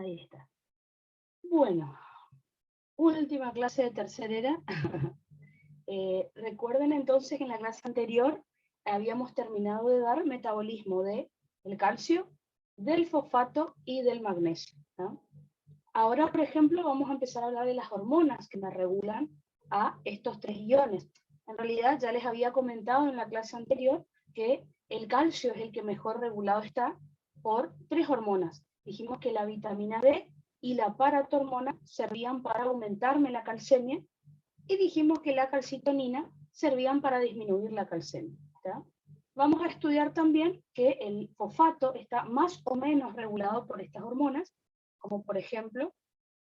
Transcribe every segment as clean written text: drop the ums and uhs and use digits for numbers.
Ahí está. Bueno, última clase de tercera era. Recuerden entonces que en la clase anterior habíamos terminado de dar metabolismo del calcio, del fosfato y del magnesio, ¿no? Ahora, por ejemplo, vamos a empezar a hablar de las hormonas que me regulan a estos 3 iones. En realidad ya les había comentado en la clase anterior que el calcio es el que mejor regulado está por 3 hormonas. Dijimos que la vitamina D y la paratormona servían para aumentarme la calcemia, y dijimos que la calcitonina servían para disminuir la calcemia, ¿tá? Vamos a estudiar también que el fosfato está más o menos regulado por estas hormonas, como por ejemplo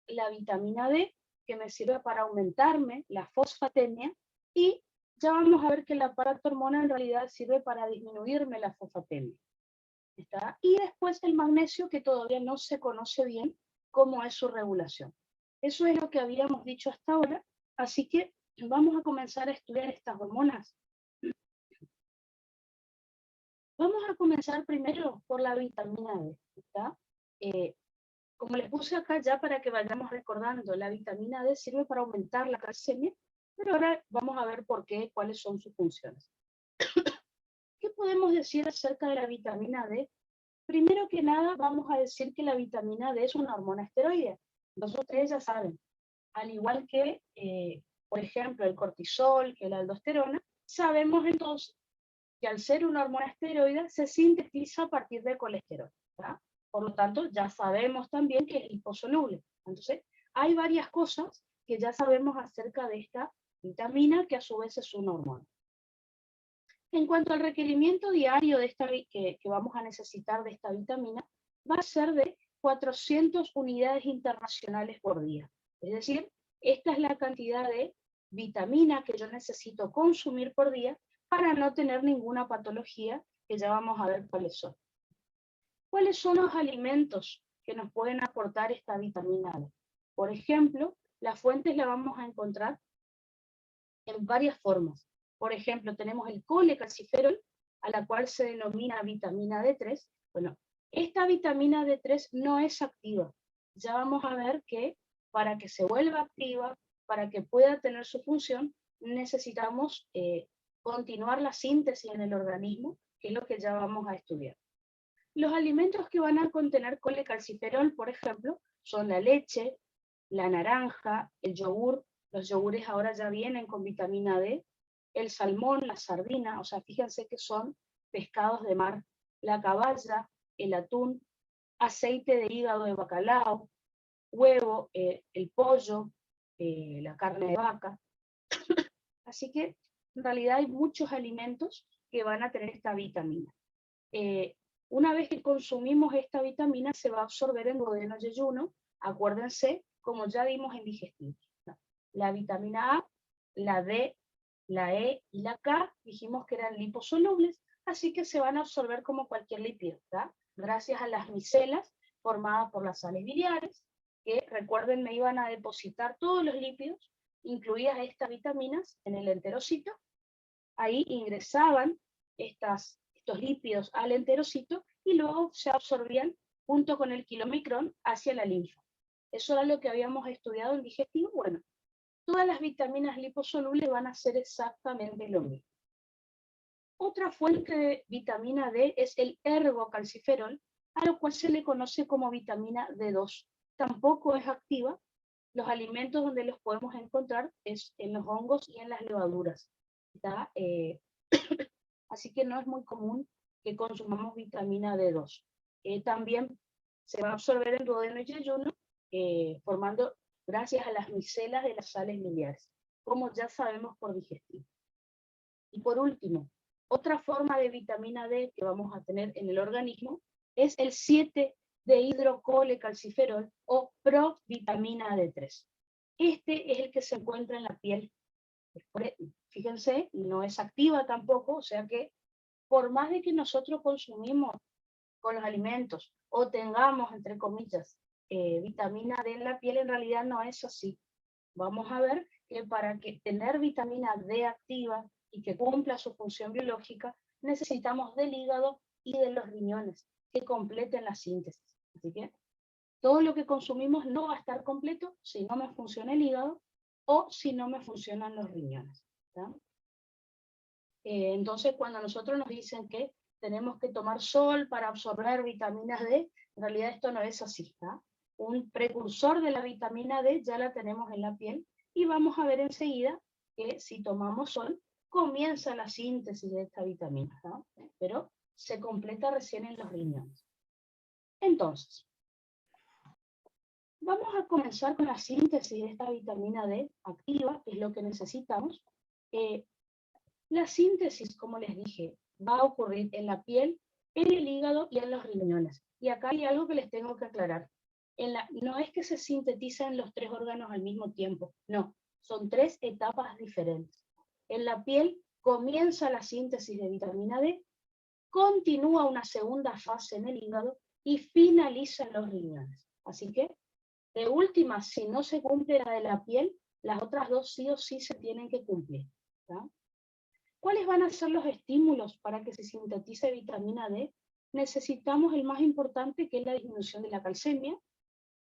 la vitamina D, que me sirve para aumentarme la fosfatemia, y ya vamos a ver que la paratormona en realidad sirve para disminuirme la fosfatemia, ¿está? Y después el magnesio, que todavía no se conoce bien cómo es su regulación. Eso es lo que habíamos dicho hasta ahora, así que vamos a comenzar a estudiar estas hormonas. Vamos a comenzar primero por la vitamina D, ¿está? Como les puse acá ya para que vayamos recordando, la vitamina D sirve para aumentar la calcemia, pero ahora vamos a ver por qué, cuáles son sus funciones. ¿Qué podemos decir acerca de la vitamina D? Primero que nada, vamos a decir que la vitamina D es una hormona esteroide. Entonces ustedes ya saben, al igual que, por ejemplo, el cortisol, que la aldosterona, sabemos entonces que al ser una hormona esteroide se sintetiza a partir del colesterol, ¿tá? Por lo tanto, ya sabemos también que es liposoluble. Entonces, hay varias cosas que ya sabemos acerca de esta vitamina, que a su vez es una hormona. En cuanto al requerimiento diario de que vamos a necesitar de esta vitamina, va a ser de 400 unidades internacionales por día. Es decir, esta es la cantidad de vitamina que yo necesito consumir por día para no tener ninguna patología, que ya vamos a ver cuáles son. ¿Cuáles son los alimentos que nos pueden aportar esta vitamina D? Por ejemplo, las fuentes las vamos a encontrar en varias formas. Por ejemplo, tenemos el colecalciferol, a la cual se denomina vitamina D3. Bueno, esta vitamina D3 no es activa. Ya vamos a ver que para que se vuelva activa, para que pueda tener su función, necesitamos continuar la síntesis en el organismo, que es lo que ya vamos a estudiar. Los alimentos que van a contener colecalciferol, por ejemplo, son la leche, la naranja, el yogur. Los yogures ahora ya vienen con vitamina D, el salmón, la sardina, o sea, fíjense que son pescados de mar, la caballa, el atún, aceite de hígado de bacalao, huevo, el pollo, la carne de vaca. Así que en realidad hay muchos alimentos que van a tener esta vitamina. Una vez que consumimos esta vitamina se va a absorber en duodeno y ayuno. Acuérdense, como ya vimos en digestivo. La vitamina A, la D, la E y la K, dijimos que eran liposolubles, así que se van a absorber como cualquier lípido, ¿tá? Gracias a las micelas formadas por las sales biliares, que recuerden me iban a depositar todos los lípidos, incluidas estas vitaminas, en el enterocito. Ahí ingresaban estos lípidos al enterocito y luego se absorbían junto con el kilomicrón hacia la linfa. Eso era lo que habíamos estudiado en digestivo. Bueno, todas las vitaminas liposolubles van a ser exactamente lo mismo. Otra fuente de vitamina D es el ergocalciferol, a lo cual se le conoce como vitamina D2. Tampoco es activa. Los alimentos donde los podemos encontrar es en los hongos y en las levaduras. Así que no es muy común que consumamos vitamina D2. También se va a absorber en duodeno y ayuno, formando gracias a las micelas de las sales biliares, como ya sabemos por digestivo. Y por último, otra forma de vitamina D que vamos a tener en el organismo es el 7-dehidrocolecalciferol o provitamina D3. Este es el que se encuentra en la piel. Fíjense, no es activa tampoco, o sea que por más de que nosotros consumimos con los alimentos o tengamos, entre comillas, vitamina D en la piel, en realidad no es así. Vamos a ver que para tener vitamina D activa y que cumpla su función biológica, necesitamos del hígado y de los riñones que completen la síntesis. Así que Todo lo que consumimos no va a estar completo si no me funciona el hígado o si no me funcionan los riñones. ¿Tá? Entonces, cuando nosotros nos dicen que tenemos que tomar sol para absorber vitaminas D, en realidad esto no es así. ¿Tá? Un precursor de la vitamina D ya la tenemos en la piel y vamos a ver enseguida que si tomamos sol, comienza la síntesis de esta vitamina, ¿no? Pero se completa recién en los riñones. Entonces, vamos a comenzar con la síntesis de esta vitamina D activa, que es lo que necesitamos. La síntesis, como les dije, va a ocurrir en la piel, en el hígado y en los riñones. Y acá hay algo que les tengo que aclarar. No es que se sintetizan los 3 órganos al mismo tiempo, no, son 3 etapas diferentes. En la piel comienza la síntesis de vitamina D, continúa una segunda fase en el hígado y finaliza en los riñones. Así que, de última, si no se cumple la de la piel, las otras 2 sí o sí se tienen que cumplir. ¿Tá? ¿Cuáles van a ser los estímulos para que se sintetice vitamina D? Necesitamos el más importante, que es la disminución de la calcemia.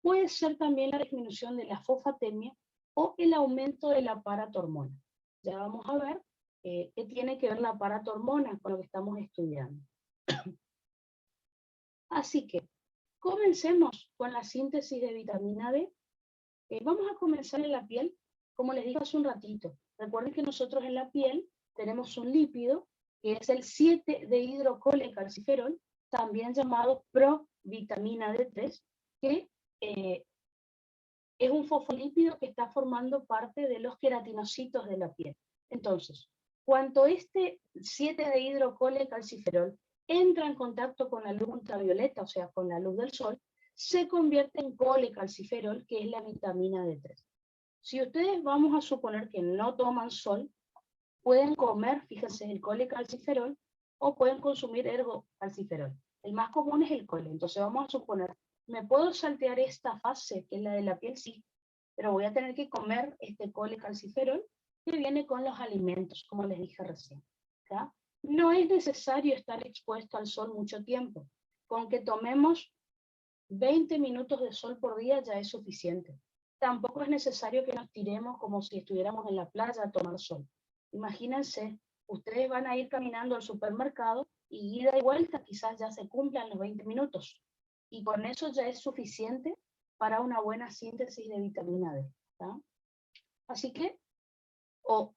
Puede ser también la disminución de la fosfatemia o el aumento de la paratormona. Ya vamos a ver qué tiene que ver la paratormona con lo que estamos estudiando. Así que, comencemos con la síntesis de vitamina D. Vamos a comenzar en la piel, como les dije hace un ratito. Recuerden que nosotros en la piel tenemos un lípido, que es el 7-dehidrocolecalciferol, también llamado provitamina D3, que es un fosfolípido que está formando parte de los queratinocitos de la piel. Entonces, cuando este 7-dehidrocolecalciferol entra en contacto con la luz ultravioleta, o sea, con la luz del sol, se convierte en colecalciferol, que es la vitamina D3. Si ustedes vamos a suponer que no toman sol, pueden comer, fíjense, el colecalciferol, o pueden consumir ergocalciferol. El más común es el cole. Entonces vamos a suponer, ¿me puedo saltear esta fase, que es la de la piel? Sí, pero voy a tener que comer este colecalciferol que viene con los alimentos, como les dije recién. ¿Tá? No es necesario estar expuesto al sol mucho tiempo. Con que tomemos 20 minutos de sol por día ya es suficiente. Tampoco es necesario que nos tiremos como si estuviéramos en la playa a tomar sol. Imagínense, ustedes van a ir caminando al supermercado y ida y vuelta quizás ya se cumplan los 20 minutos. Y con eso ya es suficiente para una buena síntesis de vitamina D. ¿Tá? Así que, o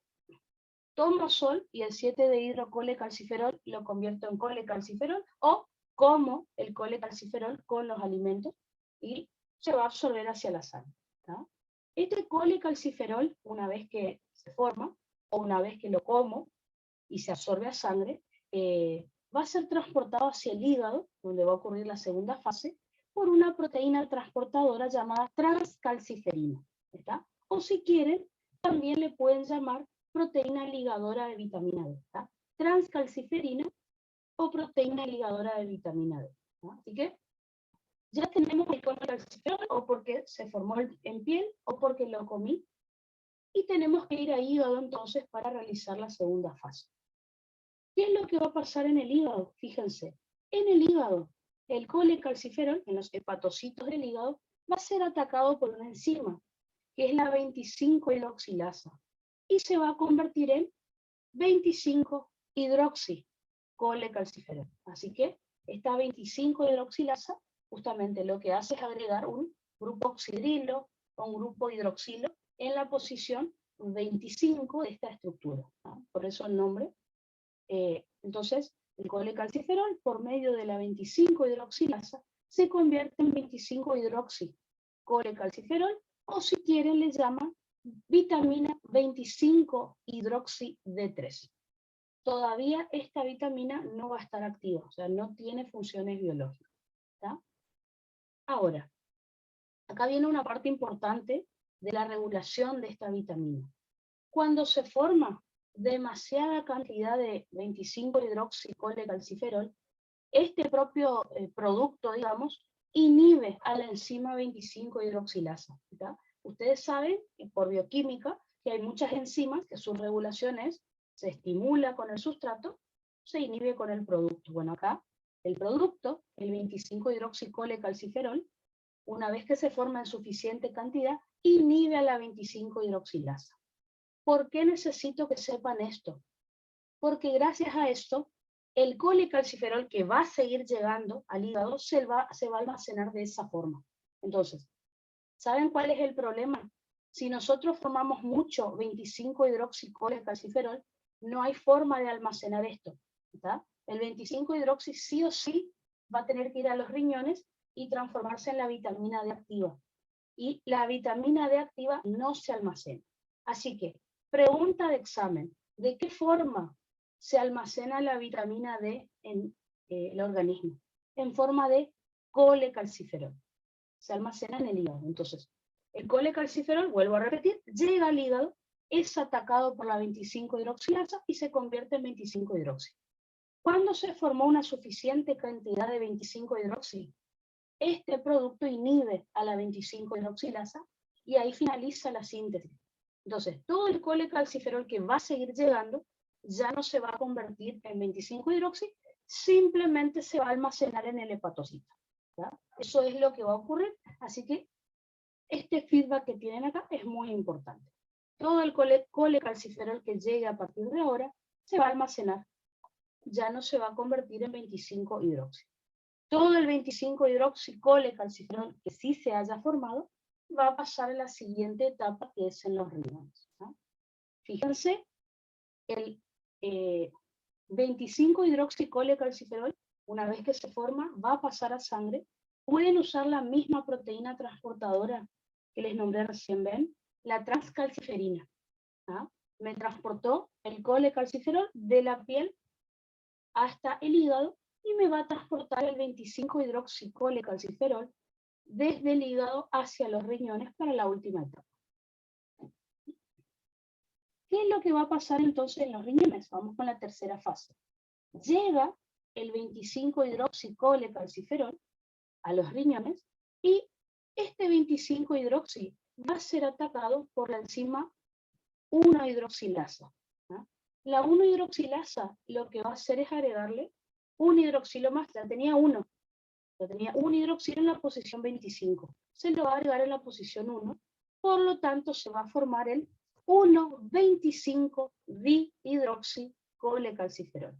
tomo sol y el 7-dehidrocolecalciferol lo convierto en colecalciferol, o como el colecalciferol con los alimentos y se va a absorber hacia la sangre. ¿Tá? Este colecalciferol, una vez que se forma, o una vez que lo como y se absorbe a sangre, va a ser transportado hacia el hígado, donde va a ocurrir la segunda fase, por una proteína transportadora llamada transcalciferina. ¿Está? O si quieren, también le pueden llamar proteína ligadora de vitamina D. ¿Está? Transcalciferina o proteína ligadora de vitamina D. ¿Tá? Así que ya tenemos el colecalciferol, o porque se formó en piel o porque lo comí, y tenemos que ir a hígado entonces para realizar la segunda fase. ¿Qué es lo que va a pasar en el hígado? Fíjense, en el hígado, el colecalciferol, en los hepatocitos del hígado, va a ser atacado por una enzima, que es la 25-hidroxilasa, y se va a convertir en 25-hidroxicolecalciferol. Así que esta 25-hidroxilasa justamente lo que hace es agregar un grupo oxidrilo o un grupo hidroxilo en la posición 25 de esta estructura. ¿No? Por eso el nombre. Entonces, el colecalciferol, por medio de la 25-hidroxilasa, se convierte en 25-hidroxicolecalciferol, o si quieren le llaman vitamina 25-hidroxi-D3. Todavía esta vitamina no va a estar activa, o sea, no tiene funciones biológicas. ¿Tá? Ahora, acá viene una parte importante de la regulación de esta vitamina. Cuando se forma demasiada cantidad de 25-hidroxicolecalciferol, este propio producto, digamos, inhibe a la enzima 25-hidroxilasa. Ustedes saben, por bioquímica, que hay muchas enzimas que su regulación es, se estimula con el sustrato, se inhibe con el producto. Bueno, acá el producto, el 25-hidroxicolecalciferol, una vez que se forma en suficiente cantidad, inhibe a la 25-hidroxilasa. ¿Por qué necesito que sepan esto? Porque gracias a esto, el colecalciferol que va a seguir llegando al hígado se va a almacenar de esa forma. Entonces, ¿saben cuál es el problema? Si nosotros formamos mucho 25-hidroxicolecalciferol, no hay forma de almacenar esto, ¿está? El 25-hidroxi sí o sí va a tener que ir a los riñones y transformarse en la vitamina D activa. Y la vitamina D activa no se almacena. Así que, pregunta de examen, ¿de qué forma se almacena la vitamina D en el organismo? En forma de colecalciferol. Se almacena en el hígado. Entonces, el colecalciferol, vuelvo a repetir, llega al hígado, es atacado por la 25-hidroxilasa y se convierte en 25-hidroxi. Cuando se formó una suficiente cantidad de 25-hidroxi, este producto inhibe a la 25-hidroxilasa y ahí finaliza la síntesis. Entonces, todo el colecalciferol que va a seguir llegando ya no se va a convertir en 25-hidroxi, simplemente se va a almacenar en el hepatocito. ¿Ya? Eso es lo que va a ocurrir, así que este feedback que tienen acá es muy importante. Todo el colecalciferol que llegue a partir de ahora se va a almacenar, ya no se va a convertir en 25-hidroxi. Todo el 25-hidroxicolecalciferol que sí se haya formado va a pasar a la siguiente etapa, que es en los riñones, ¿no? Fíjense, el 25-hidroxicolecalciferol, una vez que se forma, va a pasar a sangre. Pueden usar la misma proteína transportadora que les nombré recién, ¿ven? La transcalciferina. ¿Ah? Me transportó el colecalciferol de la piel hasta el hígado y me va a transportar el 25-hidroxicolecalciferol desde el hígado hacia los riñones para la última etapa. ¿Qué es lo que va a pasar entonces en los riñones? Vamos con la tercera fase. Llega el 25-hidroxicolecalciferol a los riñones y este 25-hidroxi va a ser atacado por la enzima 1-hidroxilasa. ¿Ah? La 1-hidroxilasa lo que va a hacer es agregarle un hidroxilo más, ya tenía un hidroxilo en la posición 25, se lo va a agregar en la posición 1, por lo tanto se va a formar el 1,25-dihidroxicolecalciferol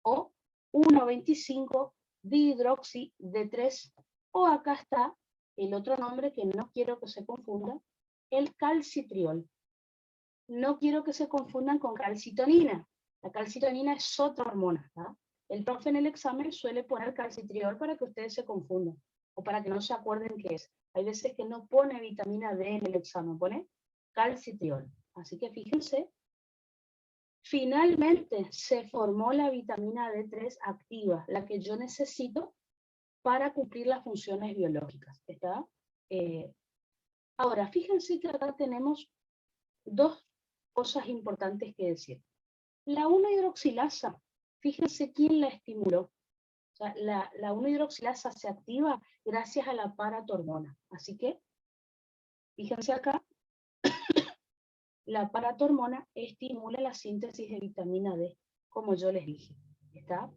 o 1,25-dihidroxi-D3, o acá está el otro nombre que no quiero que se confunda, el calcitriol. No quiero que se confundan con calcitonina. La calcitonina es otra hormona, ¿tá? El profe en el examen suele poner calcitriol para que ustedes se confundan, o para que no se acuerden qué es. Hay veces que no pone vitamina D en el examen, pone calcitriol. Así que fíjense, finalmente se formó la vitamina D3 activa, la que yo necesito para cumplir las funciones biológicas, ¿está? Ahora, fíjense que acá tenemos dos cosas importantes que decir. La 1-hidroxilasa, fíjense quién la estimuló. O sea, la 1-hidroxilasa se activa gracias a la paratormona. Así que, fíjense acá, la paratormona estimula la síntesis de vitamina D, como yo les dije. ¿Está?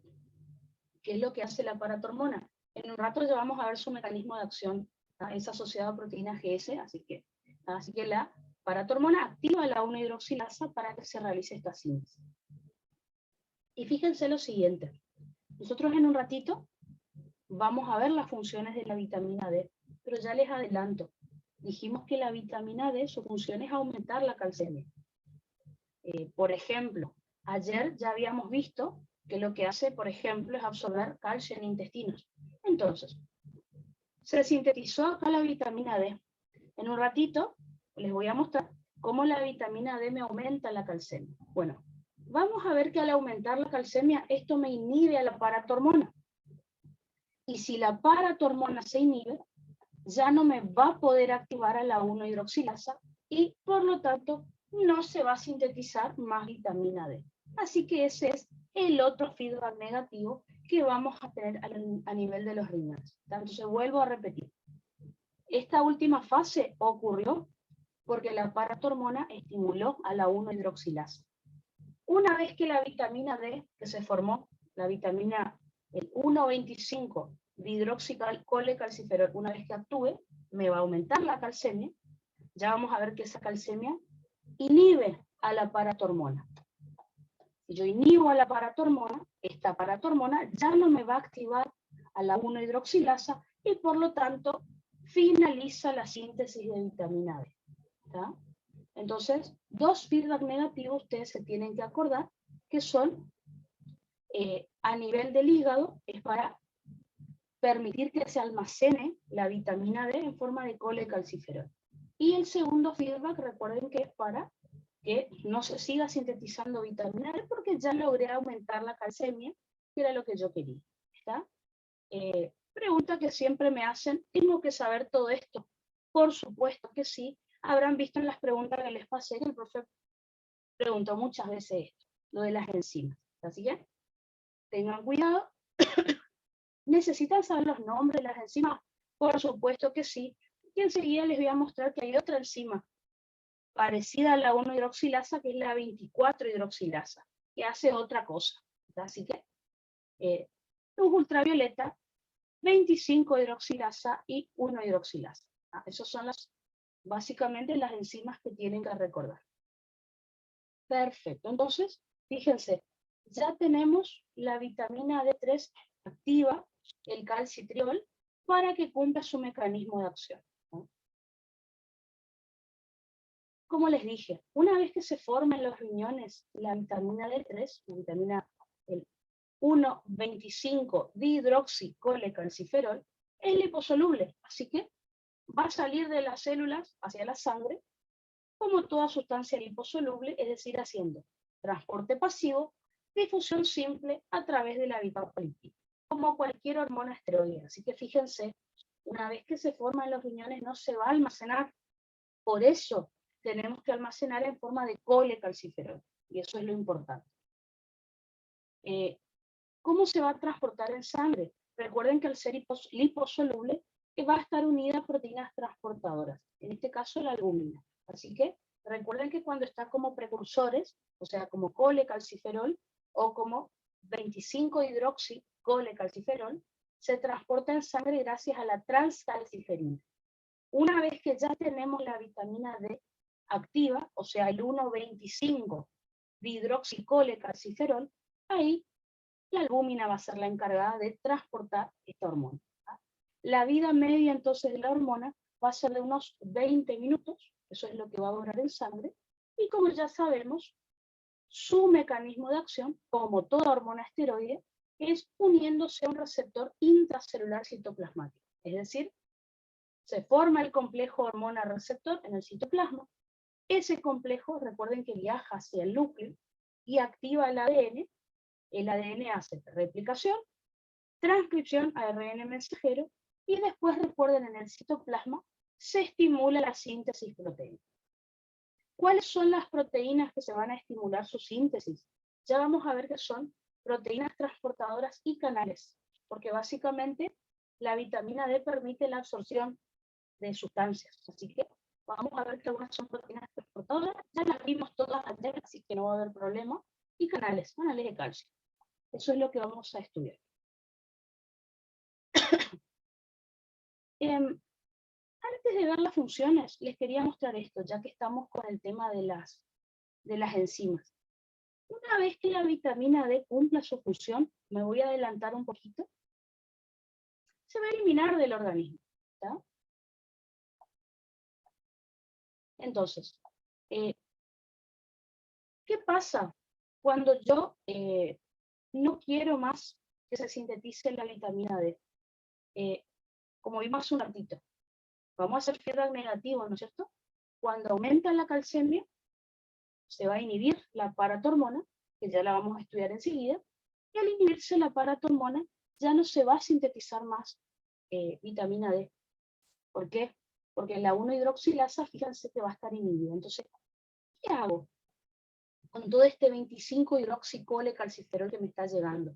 ¿Qué es lo que hace la paratormona? En un rato ya vamos a ver su mecanismo de acción. ¿Está? Es asociado a proteína GS, así que la paratormona activa la 1-hidroxilasa para que se realice esta síntesis. Y fíjense lo siguiente. Nosotros en un ratito vamos a ver las funciones de la vitamina D, pero ya les adelanto. Dijimos que la vitamina D, su función es aumentar la calcemia. Por ejemplo, ayer ya habíamos visto que lo que hace, por ejemplo, es absorber calcio en intestinos. Entonces, se sintetizó acá la vitamina D. En un ratito les voy a mostrar cómo la vitamina D me aumenta la calcemia. Bueno, vamos a ver que al aumentar la calcemia, esto me inhibe a la paratormona. Y si la paratormona se inhibe, ya no me va a poder activar a la 1-hidroxilasa y por lo tanto no se va a sintetizar más vitamina D. Así que ese es el otro feedback negativo que vamos a tener a nivel de los riñones. Entonces vuelvo a repetir. Esta última fase ocurrió porque la paratormona estimuló a la 1-hidroxilasa. Una vez que la vitamina D que se formó, la vitamina el 1,25 dihidroxicolecalciferol, una vez que actúe, me va a aumentar la calcemia. Ya vamos a ver que esa calcemia inhibe a la paratormona. Si yo inhibo a la paratormona, esta paratormona ya no me va a activar a la 1-hidroxilasa y por lo tanto finaliza la síntesis de vitamina D. ¿Tá? Entonces, dos feedback negativos ustedes se tienen que acordar que son a nivel del hígado, es para permitir que se almacene la vitamina D en forma de colecalciferol. Y el segundo feedback, recuerden que es para que no se siga sintetizando vitamina D porque ya logré aumentar la calcemia, que era lo que yo quería. ¿Está? Pregunta que siempre me hacen, ¿tengo que saber todo esto? Por supuesto que sí. Habrán visto en las preguntas que les pasé que el profe preguntó muchas veces esto, lo de las enzimas. Así que tengan cuidado. ¿Necesitan saber los nombres de las enzimas? Por supuesto que sí. Y enseguida les voy a mostrar que hay otra enzima parecida a la 1-hidroxilasa, que es la 24-hidroxilasa, que hace otra cosa. Así que luz ultravioleta, 25-hidroxilasa y 1-hidroxilasa. Esas son básicamente las enzimas que tienen que recordar. Perfecto. Entonces, fíjense, ya tenemos la vitamina D3 activa, el calcitriol, para que cumpla su mecanismo de acción, ¿no? Como les dije, una vez que se forma en los riñones la vitamina D3, la vitamina 1,25 dihidroxicolecalciferol, es liposoluble, así que va a salir de las células hacia la sangre como toda sustancia liposoluble, es decir, haciendo transporte pasivo, difusión simple a través de la lipoprolítica, como cualquier hormona esteroidea. Así que fíjense, una vez que se forma en los riñones no se va a almacenar, por eso tenemos que almacenar en forma de colecalciferol, y eso es lo importante. ¿Cómo se va a transportar en sangre? Recuerden que al ser liposoluble va a estar unida a proteínas transportadoras, en este caso la albúmina. Así que recuerden que cuando está como precursores, o sea, como colecalciferol o como 25-hidroxicolecalciferol, se transporta en sangre gracias a la transcalciferina. Una vez que ya tenemos la vitamina D activa, o sea, el 1,25-dihidroxicolecalciferol, ahí la albúmina va a ser la encargada de transportar esta hormona. La vida media entonces de la hormona va a ser de unos 20 minutos, eso es lo que va a durar en sangre, y como ya sabemos, su mecanismo de acción, como toda hormona esteroide, es uniéndose a un receptor intracelular citoplasmático. Es decir, se forma el complejo hormona-receptor en el citoplasma. Ese complejo, recuerden que viaja hacia el núcleo y activa el ADN. El ADN hace replicación, transcripción a ARN mensajero, y después, recuerden, en el citoplasma se estimula la síntesis proteica. ¿Cuáles son las proteínas que se van a estimular su síntesis? Ya vamos a ver que son proteínas transportadoras y canales, porque básicamente la vitamina D permite la absorción de sustancias. Así que vamos a ver que algunas son proteínas transportadoras, ya las vimos todas ayer, así que no va a haber problema, y canales de calcio. Eso es lo que vamos a estudiar. Antes de ver las funciones, les quería mostrar esto, ya que estamos con el tema de las enzimas. Una vez que la vitamina D cumpla su función, me voy a adelantar un poquito, se va a eliminar del organismo, ¿tá? Entonces, ¿qué pasa cuando yo no quiero más que se sintetice la vitamina D? Como vimos hace un ratito, vamos a hacer feedback negativo, ¿no es cierto? Cuando aumenta la calcemia, se va a inhibir la paratormona, que ya la vamos a estudiar enseguida, y al inhibirse la paratormona, ya no se va a sintetizar más vitamina D. ¿Por qué? Porque la 1-hidroxilasa, fíjense que va a estar inhibida. Entonces, ¿qué hago con todo este 25-hidroxicolecalciferol que me está llegando?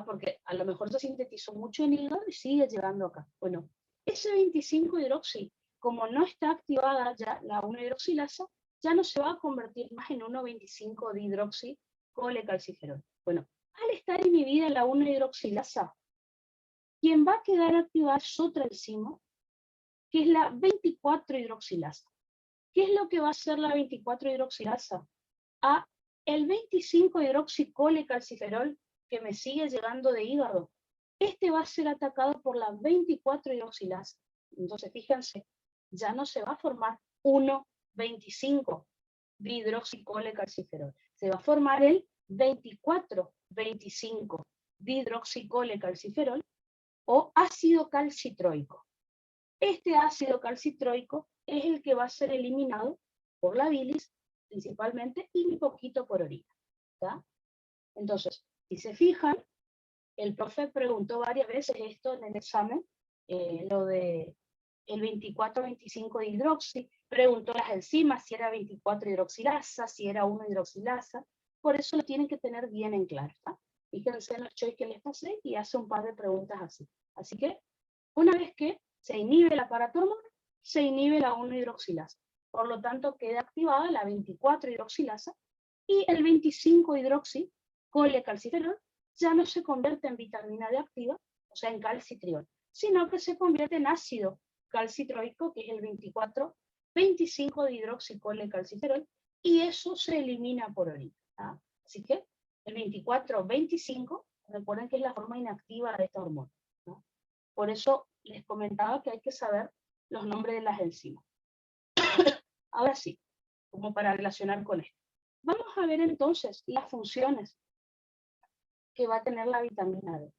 Porque a lo mejor se sintetizó mucho en hígado y sigue llegando acá. Bueno, ese 25-hidroxi, como no está activada ya la 1-hidroxilasa, ya no se va a convertir más en 1,25-dihidroxicolecalciferol. Bueno, al estar inhibida la 1-hidroxilasa, quien va a quedar activada es otra enzima, que es la 24-hidroxilasa. ¿Qué es lo que va a hacer la 24-hidroxilasa? A el 25-hidroxicolecalciferol que me sigue llegando de hígado. Este va a ser atacado por la 24-hidroxilasa. Entonces, fíjense, ya no se va a formar 1,25-dihidroxicolecalciferol. Se va a formar el 24,25-dihidroxicolecalciferol o ácido calcitroico. Este ácido calcitroico es el que va a ser eliminado por la bilis, principalmente, y un poquito por orina. ¿Tá? Entonces, si se fijan, el profe preguntó varias veces esto en el examen, lo de el 24-25 hidroxi, preguntó las enzimas si era 24-hidroxilasa, si era 1-hidroxilasa, por eso lo tienen que tener bien en claro. ¿Tá? Fíjense en los choice que les pasé y hace un par de preguntas así. Así que, una vez que se inhibe el aparato hormonal, se inhibe la 1-hidroxilasa. Por lo tanto, queda activada la 24-hidroxilasa y el 25-hidroxicolecalciferol ya no se convierte en vitamina D activa, o sea, en calcitriol, sino que se convierte en ácido calcitroico, que es el 24,25-dihidroxicolecalciferol, y eso se elimina por orina. ¿Ah? Así que el 24,25, recuerden que es la forma inactiva de esta hormona. ¿No? Por eso les comentaba que hay que saber los nombres de las enzimas. Ahora sí, como para relacionar con esto. Vamos a ver entonces las funciones que va a tener la vitamina D.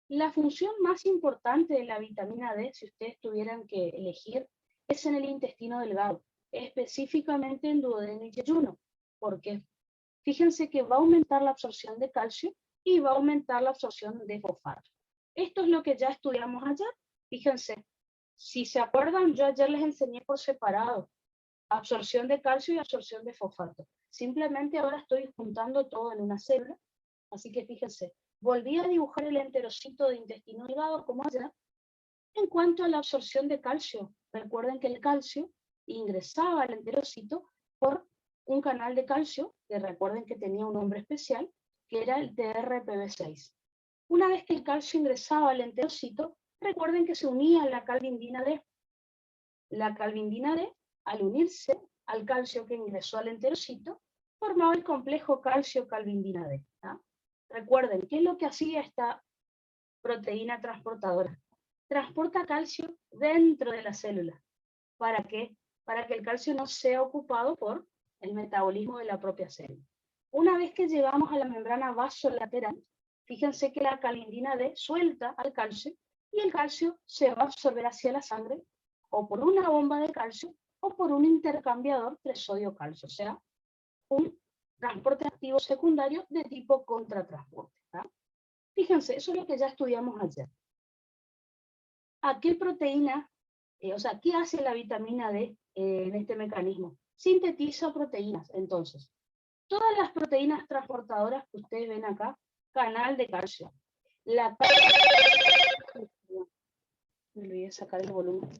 La función más importante de la vitamina D, si ustedes tuvieran que elegir, es en el intestino delgado, específicamente en duodeno y yeyuno. ¿Por qué? Fíjense que va a aumentar la absorción de calcio y va a aumentar la absorción de fosfato. Esto es lo que ya estudiamos ayer. Fíjense, si se acuerdan, yo ayer les enseñé por separado absorción de calcio y absorción de fosfato. Simplemente ahora estoy juntando todo en una célula. Así que fíjense, volví a dibujar el enterocito de intestino delgado como allá. En cuanto a la absorción de calcio, recuerden que el calcio ingresaba al enterocito por un canal de calcio, que recuerden que tenía un nombre especial, que era el TRPV6. Una vez que el calcio ingresaba al enterocito, recuerden que se unía a la calvindina D. La calvindina D, al unirse al calcio que ingresó al enterocito, formaba el complejo calcio-calvindina D. ¿Ah? Recuerden, ¿qué es lo que hacía esta proteína transportadora? Transporta calcio dentro de la célula. ¿Para qué? Para que el calcio no sea ocupado por el metabolismo de la propia célula. Una vez que llegamos a la membrana vasolateral, fíjense que la calvindina D suelta al calcio y el calcio se va a absorber hacia la sangre o por una bomba de calcio o por un intercambiador de sodio-calcio, o sea, un transporte activo secundario de tipo contratransporte. ¿Ah? Fíjense, eso es lo que ya estudiamos ayer. ¿A qué proteína, o sea, qué hace la vitamina D en este mecanismo? Sintetiza proteínas, entonces. Todas las proteínas transportadoras que ustedes ven acá, canal de calcio. Me olvidé sacar el volumen.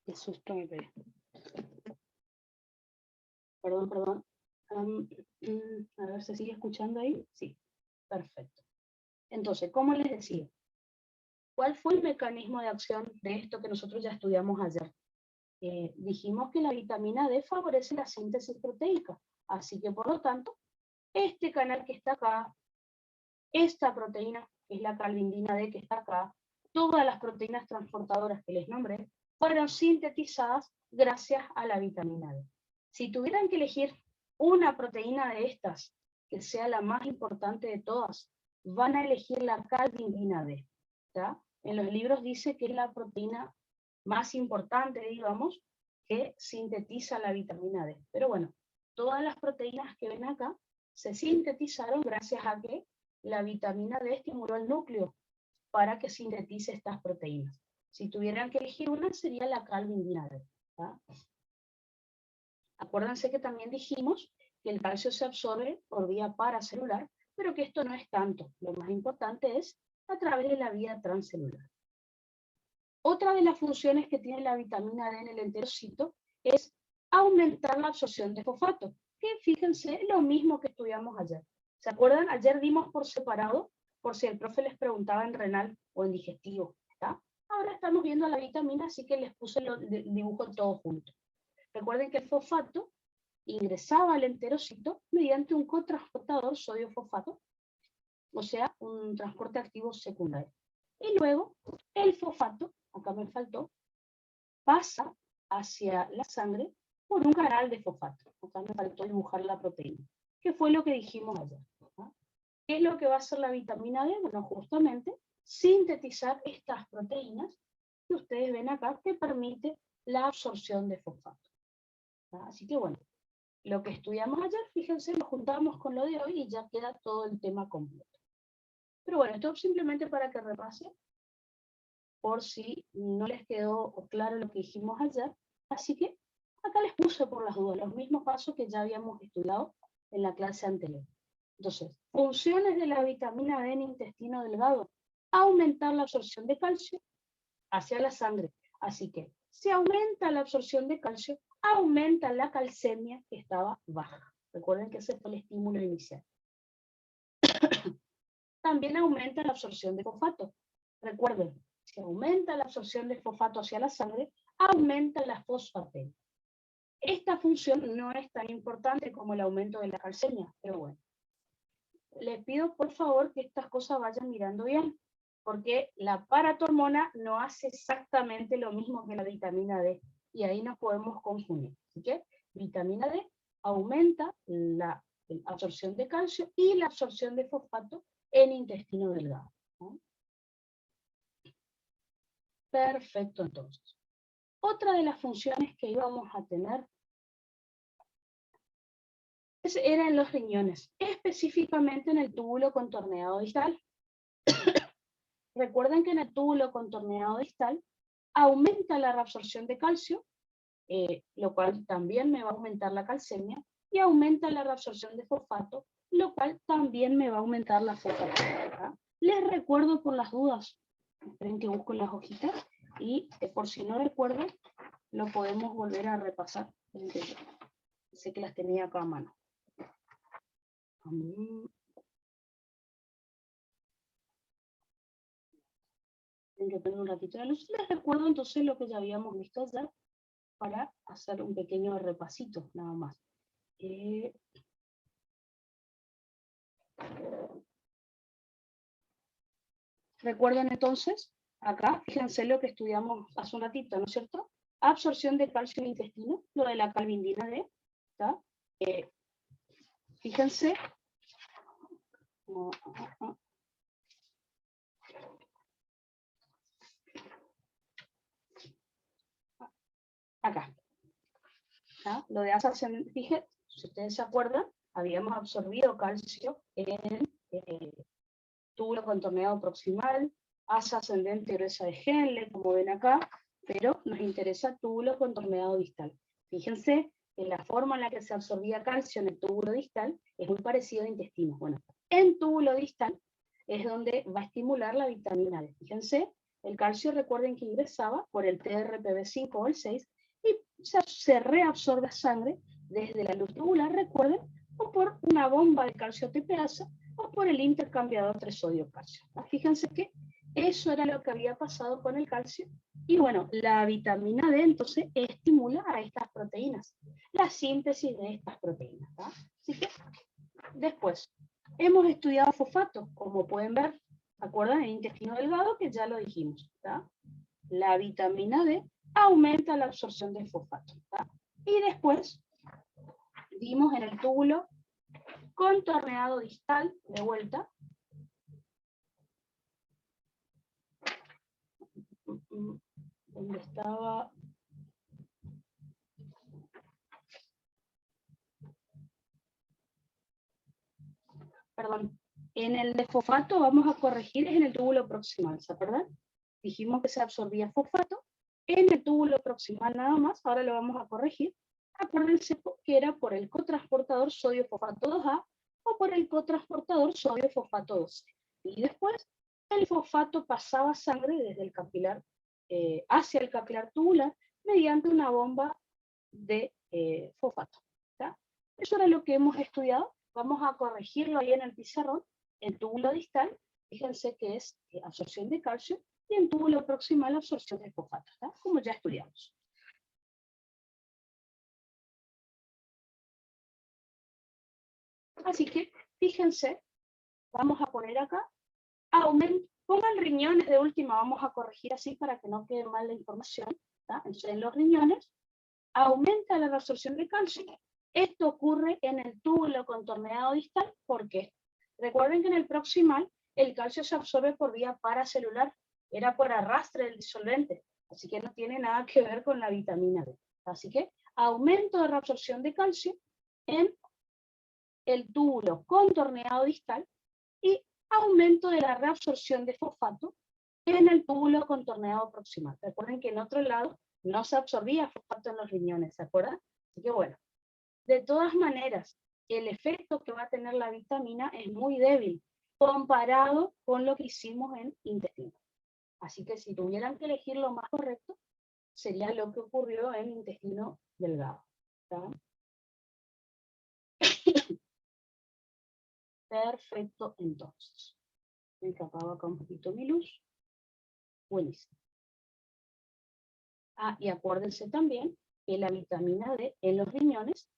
Qué susto me pegué. Perdón. A ver, ¿se sigue escuchando ahí? Sí, perfecto. Entonces, como les decía, ¿cuál fue el mecanismo de acción de esto que nosotros ya estudiamos ayer? Dijimos que la vitamina D favorece la síntesis proteica, así que por lo tanto, este canal que está acá, esta proteína, que es la calvindina D que está acá, todas las proteínas transportadoras que les nombré, fueron sintetizadas gracias a la vitamina D. Si tuvieran que elegir una proteína de estas, que sea la más importante de todas, van a elegir la calvindina D. ¿Tá? En los libros dice que es la proteína más importante, digamos, que sintetiza la vitamina D. Pero bueno, todas las proteínas que ven acá se sintetizaron gracias a que la vitamina D estimuló el núcleo para que sintetice estas proteínas. Si tuvieran que elegir una, sería la calvindina D. ¿Tá? Acuérdense que también dijimos que el calcio se absorbe por vía paracelular, pero que esto no es tanto. Lo más importante es a través de la vía transcelular. Otra de las funciones que tiene la vitamina D en el enterocito es aumentar la absorción de fosfato, que fíjense lo mismo que estudiamos ayer. ¿Se acuerdan? Ayer dimos por separado, por si el profe les preguntaba en renal o en digestivo, ¿está? Ahora estamos viendo la vitamina, así que les puse el dibujo todo junto. Recuerden que el fosfato ingresaba al enterocito mediante un cotransportador sodio-fosfato, o sea, un transporte activo secundario. Y luego, el fosfato, acá me faltó, pasa hacia la sangre por un canal de fosfato. Acá me faltó dibujar la proteína, que fue lo que dijimos ayer. ¿No? ¿Qué es lo que va a hacer la vitamina D? Bueno, justamente sintetizar estas proteínas que ustedes ven acá, que permite la absorción de fosfato. ¿No? Así que bueno, lo que estudiamos ayer, fíjense, lo juntamos con lo de hoy y ya queda todo el tema completo. Pero bueno, esto simplemente para que repasen, por si no les quedó claro lo que dijimos ayer. Así que acá les puse por las dudas los mismos pasos que ya habíamos estudiado en la clase anterior. Entonces, funciones de la vitamina D en intestino delgado: aumentar la absorción de calcio hacia la sangre. Así que, si aumenta la absorción de calcio, aumenta la calcemia, que estaba baja. Recuerden que ese fue el estímulo inicial. También aumenta la absorción de fosfato. Recuerden, si aumenta la absorción de fosfato hacia la sangre, aumenta la fosfatema. Esta función no es tan importante como el aumento de la calcemia, pero bueno. Les pido por favor que estas cosas vayan mirando bien, porque la paratormona no hace exactamente lo mismo que la vitamina D, y ahí nos podemos confundir. Así que vitamina D aumenta la absorción de calcio y la absorción de fosfato en intestino delgado. ¿No? Perfecto, entonces. Otra de las funciones que íbamos a tener era en los riñones, específicamente en el túbulo contorneado distal. Recuerden que en el túbulo contorneado distal aumenta la reabsorción de calcio, lo cual también me va a aumentar la calcemia, y aumenta la reabsorción de fosfato, lo cual también me va a aumentar la fosfatemia. Les recuerdo por las dudas, esperen que busco las hojitas, y por si no recuerdo, lo podemos volver a repasar. Sé que las tenía acá a mano. Tengo que tener un ratito de luz. Les recuerdo entonces lo que ya habíamos visto ayer, para hacer un pequeño repasito, nada más. Recuerden entonces, acá, fíjense lo que estudiamos hace un ratito, ¿no es cierto? Absorción de calcio en el intestino, lo de la calvindina D, ¿está? Fíjense. Acá. ¿Está? Lo de asa ascendente, fíjense, si ustedes se acuerdan, habíamos absorbido calcio en túbulo contorneado proximal, asa ascendente gruesa de Henle, como ven acá, pero nos interesa túbulo contorneado distal. Fíjense que la forma en la que se absorbía calcio en el túbulo distal es muy parecido a intestino. Bueno, en túbulo distal es donde va a estimular la vitamina D. Fíjense, el calcio, recuerden que ingresaba por el TRPV5 o el 6 y se reabsorbe a sangre desde la luz tubular, recuerden, o por una bomba de calcio ATPasa, o por el intercambiador 3 sodio-calcio. Fíjense que eso era lo que había pasado con el calcio. Y bueno, la vitamina D entonces estimula a estas proteínas, la síntesis de estas proteínas. ¿Tá? Así que después, hemos estudiado fosfato, como pueden ver, ¿se acuerdan? El intestino delgado, que ya lo dijimos. ¿Tá? La vitamina D aumenta la absorción del fosfato. ¿Tá? Y después, vimos en el túbulo contorneado distal, de vuelta, donde estaba, perdón, en el de fosfato vamos a corregir en el túbulo proximal, ¿se acuerdan? Dijimos que se absorbía fosfato en el túbulo proximal nada más, ahora lo vamos a corregir. Acuérdense que era por el cotransportador sodio-fosfato 2A o por el cotransportador sodio-fosfato 2C. Y después el fosfato pasaba sangre desde el capilar hacia el capilar tubular mediante una bomba de fosfato. ¿Tá? Eso era lo que hemos estudiado. Vamos a corregirlo ahí en el pizarrón. El túbulo distal, fíjense que es absorción de calcio, y en túbulo proximal absorción de fosfato, ¿tá? Como ya estudiamos. Así que, fíjense, vamos a poner acá, pongan riñones de última, vamos a corregir así para que no quede mal la información, ¿tá? Entonces, en los riñones, aumenta la reabsorción de calcio. Esto ocurre en el túbulo contorneado distal, ¿por qué? Recuerden que en el proximal, el calcio se absorbe por vía paracelular, era por arrastre del disolvente, así que no tiene nada que ver con la vitamina D. Así que, aumento de reabsorción de calcio en el túbulo contorneado distal y aumento de la reabsorción de fosfato en el túbulo contorneado proximal. Recuerden que en otro lado no se absorbía fosfato en los riñones, ¿se acuerdan? Así que bueno, de todas maneras, el efecto que va a tener la vitamina es muy débil comparado con lo que hicimos en intestino. Así que si tuvieran que elegir lo más correcto, sería lo que ocurrió en intestino delgado. ¿Tá? Perfecto, entonces. Me tapaba acá un poquito mi luz. Buenísimo. Ah, y acuérdense también que la vitamina D en los riñones,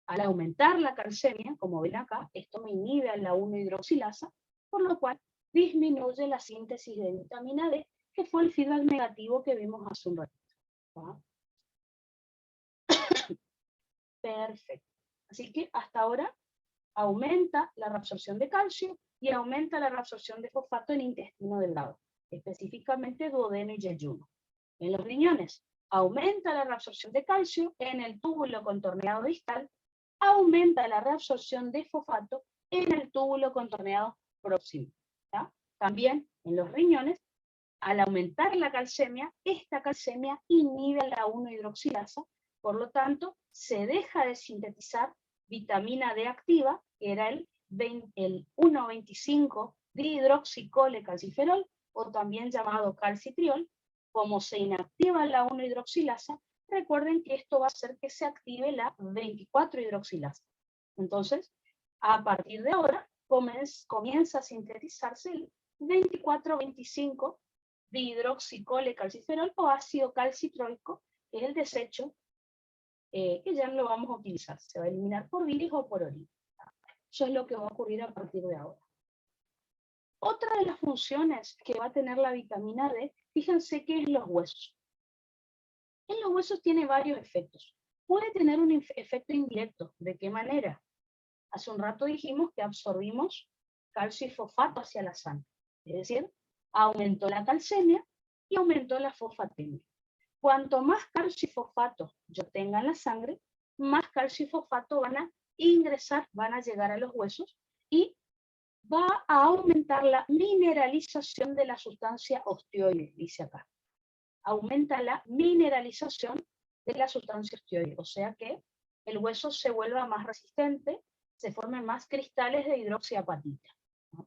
al aumentar la calcemia, como ven acá, esto me inhibe a la 1-hidroxilasa, por lo cual disminuye la síntesis de vitamina D, que fue el feedback negativo que vimos hace un ratito. ¿Va? Perfecto. Así que hasta ahora aumenta la reabsorción de calcio y aumenta la reabsorción de fosfato en intestino delgado, específicamente duodeno y yeyuno. En los riñones, aumenta la reabsorción de calcio en el túbulo contorneado distal, aumenta la reabsorción de fosfato en el túbulo contorneado próximo. ¿Ya? También en los riñones, al aumentar la calcemia, esta calcemia inhibe la 1-hidroxilasa, por lo tanto, se deja de sintetizar vitamina D activa, que era el 1,25 dihidroxicolecalciferol, o también llamado calcitriol. Como se inactiva la 1-hidroxilasa, recuerden que esto va a hacer que se active la 24-hidroxilasa. Entonces, a partir de ahora, comienza a sintetizarse el 24,25 dihidroxicolecalciferol o ácido calcitroico, que es el desecho que ya no lo vamos a utilizar. Se va a eliminar por bilis o por orina. Eso es lo que va a ocurrir a partir de ahora. Otra de las funciones que va a tener la vitamina D, fíjense que es los huesos. En los huesos tiene varios efectos. Puede tener un efecto indirecto. ¿De qué manera? Hace un rato dijimos que absorbimos calcio y fosfato hacia la sangre. Es decir, aumentó la calcemia y aumentó la fosfatemia. Cuanto más calcio y fosfato yo tenga en la sangre, más calcio y fosfato van a ingresar, van a llegar a los huesos y va a aumentar la mineralización de la sustancia osteoide, dice acá. Aumenta la mineralización de la sustancia osteoide, o sea que el hueso se vuelva más resistente, se formen más cristales de hidroxiapatita. ¿No?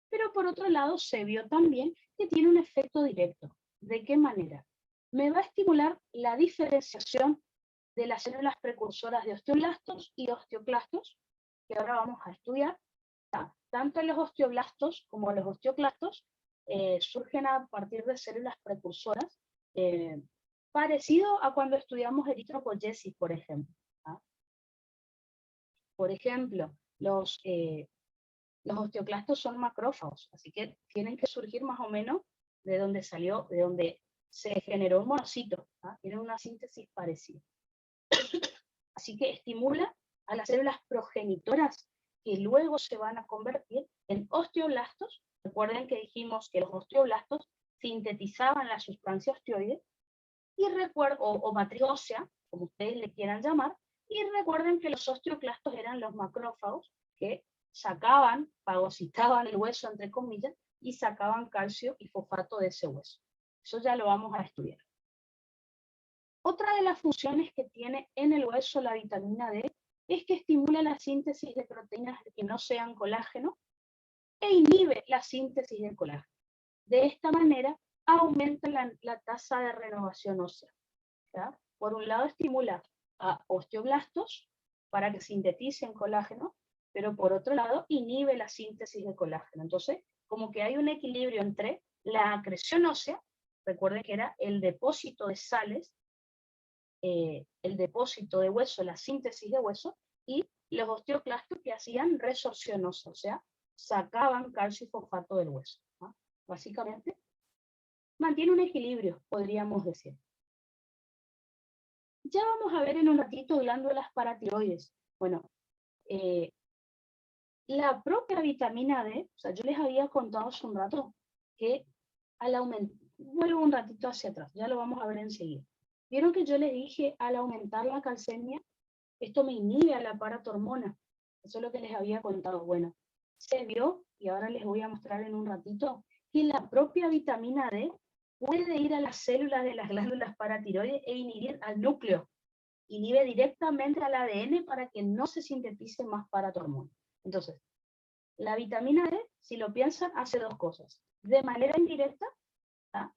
Pero por otro lado se vio también que tiene un efecto directo. ¿De qué manera? Me va a estimular la diferenciación de las células precursoras de osteoblastos y osteoclastos, que ahora vamos a estudiar. Tanto los osteoblastos como los osteoclastos surgen a partir de células precursoras, parecido a cuando estudiamos eritropoyesis, por ejemplo. ¿Ah? Por ejemplo, los osteoclastos son macrófagos, así que tienen que surgir más o menos de donde salió, de donde se generó un monocito. ¿Ah? Tienen una síntesis parecida. Así que estimula a las células progenitoras que luego se van a convertir en osteoblastos. Recuerden que dijimos que los osteoblastos sintetizaban la sustancia osteoide, y o matriz ósea, como ustedes le quieran llamar, y recuerden que los osteoclastos eran los macrófagos que sacaban, fagocitaban el hueso, entre comillas, y sacaban calcio y fosfato de ese hueso. Eso ya lo vamos a estudiar. Otra de las funciones que tiene en el hueso la vitamina D es que estimula la síntesis de proteínas que no sean colágeno e inhibe la síntesis del colágeno. De esta manera aumenta la tasa de renovación ósea. ¿Ya? Por un lado estimula a osteoblastos para que sinteticen colágeno, pero por otro lado inhibe la síntesis de colágeno. Entonces, como que hay un equilibrio entre la acreción ósea, recuerden que era el depósito de sales, el depósito de hueso, la síntesis de hueso, y los osteoclastos que hacían resorción ósea, o sea, sacaban calcio y fosfato del hueso, ¿no? Básicamente, mantiene un equilibrio, podríamos decir. Ya vamos a ver en un ratito glándulas paratiroides. Bueno, la propia vitamina D, o sea, yo les había contado hace un rato que al aumentar, vuelvo un ratito hacia atrás, ya lo vamos a ver enseguida. Vieron que yo les dije, al aumentar la calcemia, esto me inhibe a la paratormona. Eso es lo que les había contado. Bueno, se vio, y ahora les voy a mostrar en un ratito, que la propia vitamina D puede ir a las células de las glándulas paratiroides e inhibir al núcleo. Inhibe directamente al ADN para que no se sintetice más paratormona. Entonces, la vitamina D, si lo piensan, hace dos cosas. De manera indirecta,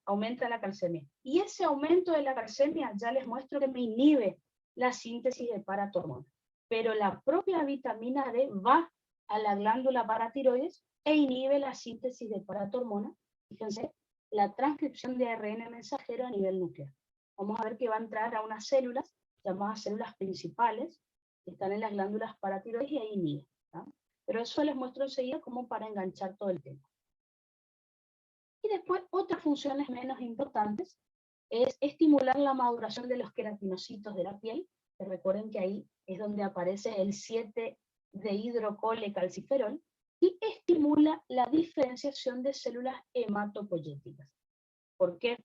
aumenta la calcemia. Y ese aumento de la calcemia, ya les muestro que me inhibe la síntesis de paratormona. Pero la propia vitamina D va a la glándula paratiroides e inhibe la síntesis de paratormona. Fíjense, la transcripción de ARN mensajero a nivel nuclear. Vamos a ver que va a entrar a unas células llamadas células principales, que están en las glándulas paratiroides y ahí inhibe. Pero eso les muestro enseguida como para enganchar todo el tema. Y después, otras funciones menos importantes es estimular la maduración de los queratinocitos de la piel, que recuerden que ahí es donde aparece el 7-dehidrocolecalciferol, y estimula la diferenciación de células hematopoyéticas. ¿Por qué?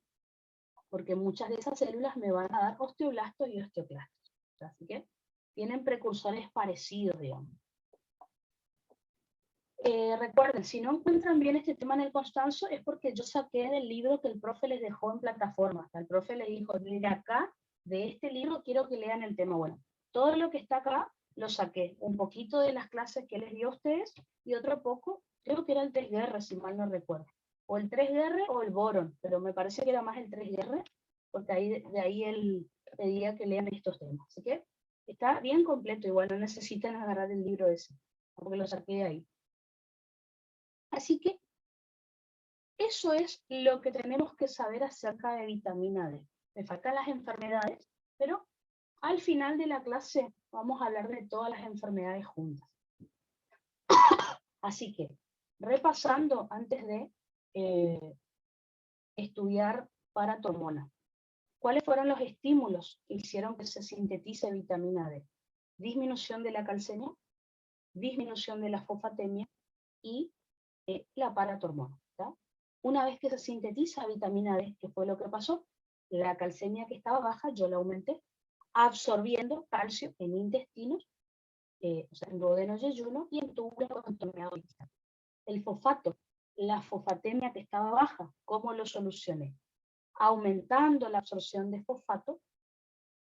Porque muchas de esas células me van a dar osteoblastos y osteoclastos. Así que tienen precursores parecidos, digamos. Recuerden, si no encuentran bien este tema en el Constanzo, es porque yo saqué del libro que el profe les dejó en plataforma. El profe les dijo, de acá, de este libro, quiero que lean el tema. Bueno, todo lo que está acá lo saqué. Un poquito de las clases que les dio a ustedes y otro poco, creo que era el 3R, si mal no recuerdo. O el 3R o el boron, pero me parece que era más el 3R, porque de ahí él pedía que lean estos temas. Así que está bien completo, igual no necesitan agarrar el libro ese, porque lo saqué de ahí. Así que eso es lo que tenemos que saber acerca de vitamina D. Me faltan las enfermedades, pero al final de la clase vamos a hablar de todas las enfermedades juntas. Así que, repasando antes de estudiar paratormona, ¿cuáles fueron los estímulos que hicieron que se sintetice vitamina D? Disminución de la calcemia, disminución de la fosfatemia y la paratormona. Una vez que se sintetiza vitamina D, ¿qué fue lo que pasó? La calcemia que estaba baja, yo la aumenté, absorbiendo calcio en intestinos, o sea, en duodeno y yeyuno, y en túbulo contorneado distal. El fosfato, la fosfatemia que estaba baja, ¿cómo lo solucioné? Aumentando la absorción de fosfato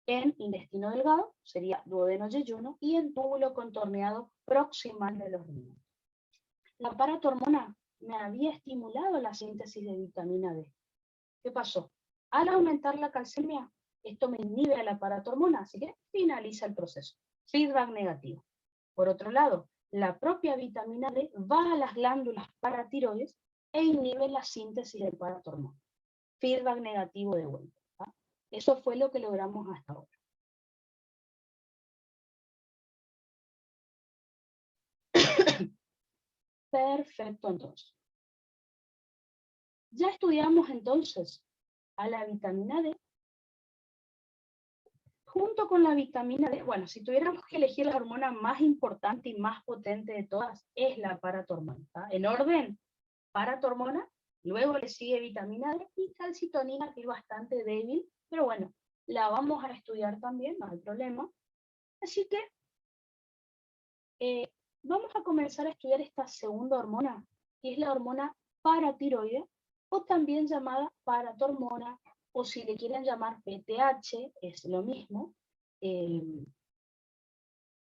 en intestino delgado, sería duodeno y yeyuno, y en túbulo contorneado proximal de los riñones. La paratormona me había estimulado la síntesis de vitamina D. ¿Qué pasó? Al aumentar la calcemia, esto me inhibe a la paratormona, así que finaliza el proceso. Feedback negativo. Por otro lado, la propia vitamina D va a las glándulas paratiroides e inhibe la síntesis del paratormona. Feedback negativo de vuelta. Eso fue lo que logramos hasta ahora. Perfecto, entonces. Ya estudiamos entonces a la vitamina D. Junto con la vitamina D, bueno, si tuviéramos que elegir la hormona más importante y más potente de todas, es la paratormona. En orden, paratormona, luego le sigue vitamina D y calcitonina, que es bastante débil, pero bueno, la vamos a estudiar también, no hay problema. Así que vamos a comenzar a estudiar esta segunda hormona, que es la hormona paratiroide, o también llamada paratormona, o si le quieren llamar PTH, es lo mismo.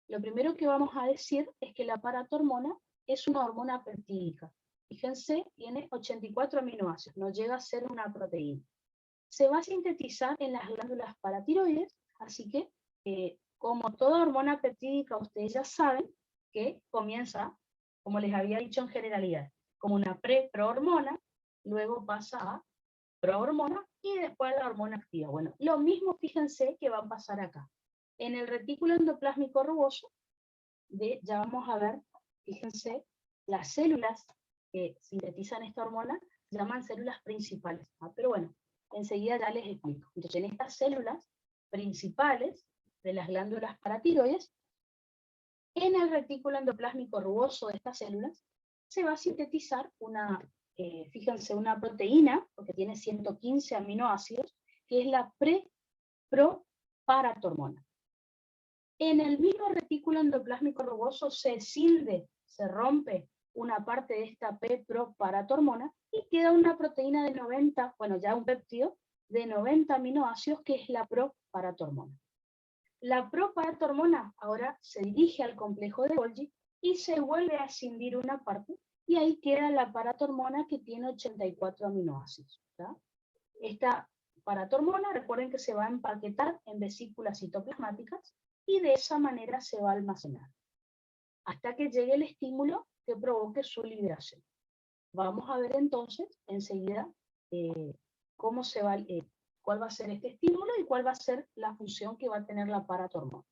Lo primero que vamos a decir es que la paratormona es una hormona peptídica. fíjense, tiene 84 aminoácidos, no llega a ser una proteína. Se va a sintetizar en las glándulas paratiroides, así que, como toda hormona peptídica, ustedes ya saben que comienza, como les había dicho en generalidad, como una prohormona, luego pasa a prohormona y después la hormona activa. Bueno, lo mismo fíjense que va a pasar acá. En el retículo endoplásmico rugoso, ya vamos a ver, fíjense, las células que sintetizan esta hormona se llaman células principales. Pero bueno, enseguida ya les explico. Entonces, en estas células principales de las glándulas paratiroides, en el retículo endoplásmico rugoso de estas células, se va a sintetizar una, fíjense, una proteína, porque tiene 115 aminoácidos, que es la pro-paratormona. En el mismo retículo endoplásmico rugoso se escinde, se rompe una parte de esta pro-paratormona y queda una proteína de 90, bueno, ya un péptido de 90 aminoácidos, que es la pro-paratormona. La pro-paratormona ahora se dirige al complejo de Golgi y se vuelve a escindir una parte, y ahí queda la paratormona, que tiene 84 aminoácidos. ¿Tá? Esta paratormona, recuerden que se va a empaquetar en vesículas citoplasmáticas y de esa manera se va a almacenar hasta que llegue el estímulo que provoque su liberación. Vamos a ver entonces enseguida cómo se va, cuál va a ser este estímulo y cuál va a ser la función que va a tener la paratormona.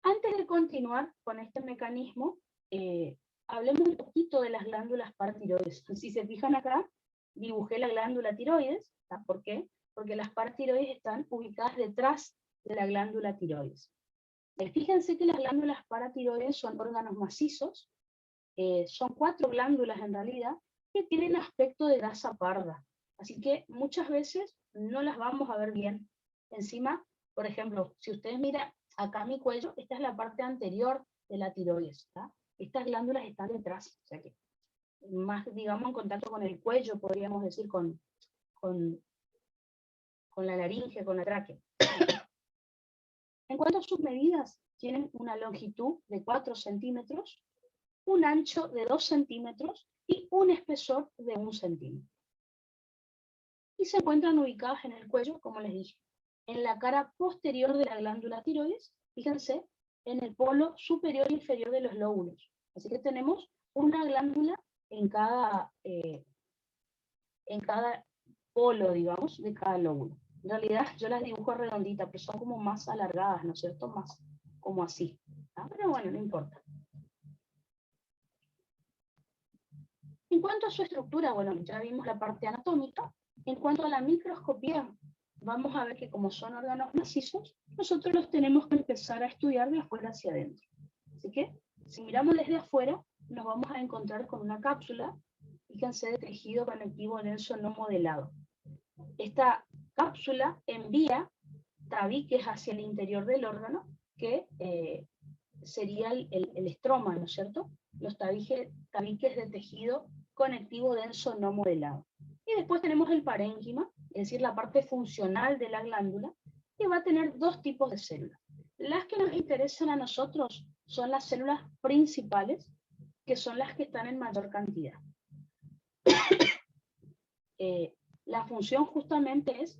Antes de continuar con este mecanismo, hablemos un poquito de las glándulas paratiroides. Si se fijan acá, dibujé la glándula tiroides. ¿Por qué? Porque las paratiroides están ubicadas detrás de la glándula tiroides. Fíjense que las glándulas paratiroides son órganos macizos, son 4 glándulas en realidad, que tienen aspecto de grasa parda. Así que muchas veces no las vamos a ver bien. Encima, por ejemplo, si ustedes miran acá mi cuello, esta es la parte anterior de la tiroides. ¿Tá? Estas glándulas están detrás, o sea que más, digamos, en contacto con el cuello, podríamos decir, con la laringe, con la tráquea. En cuanto a sus medidas, tienen una longitud de 4 centímetros, un ancho de 2 centímetros y un espesor de 1 centímetro. Y se encuentran ubicadas en el cuello, como les dije, en la cara posterior de la glándula tiroides, fíjense, en el polo superior e inferior de los lóbulos. Así que tenemos una glándula en cada polo, digamos, de cada lóbulo. En realidad yo las dibujo redonditas, pero son como más alargadas, ¿no es cierto? Más como así. ¿Ah? Pero bueno, no importa. En cuanto a su estructura, bueno, ya vimos la parte anatómica. En cuanto a la microscopía, vamos a ver que como son órganos macizos, nosotros los tenemos que empezar a estudiar de afuera hacia adentro. Así que, si miramos desde afuera, nos vamos a encontrar con una cápsula, fíjense, de tejido conectivo denso no modelado. Esta cápsula envía tabiques hacia el interior del órgano, que sería el estroma, ¿no es cierto? Los tabiques de tejido conectivo denso no modelado. Y después tenemos el parénquima, es decir, la parte funcional de la glándula, que va a tener 2 tipos de células. Las que nos interesan a nosotros son las células principales, que son las que están en mayor cantidad. La función justamente es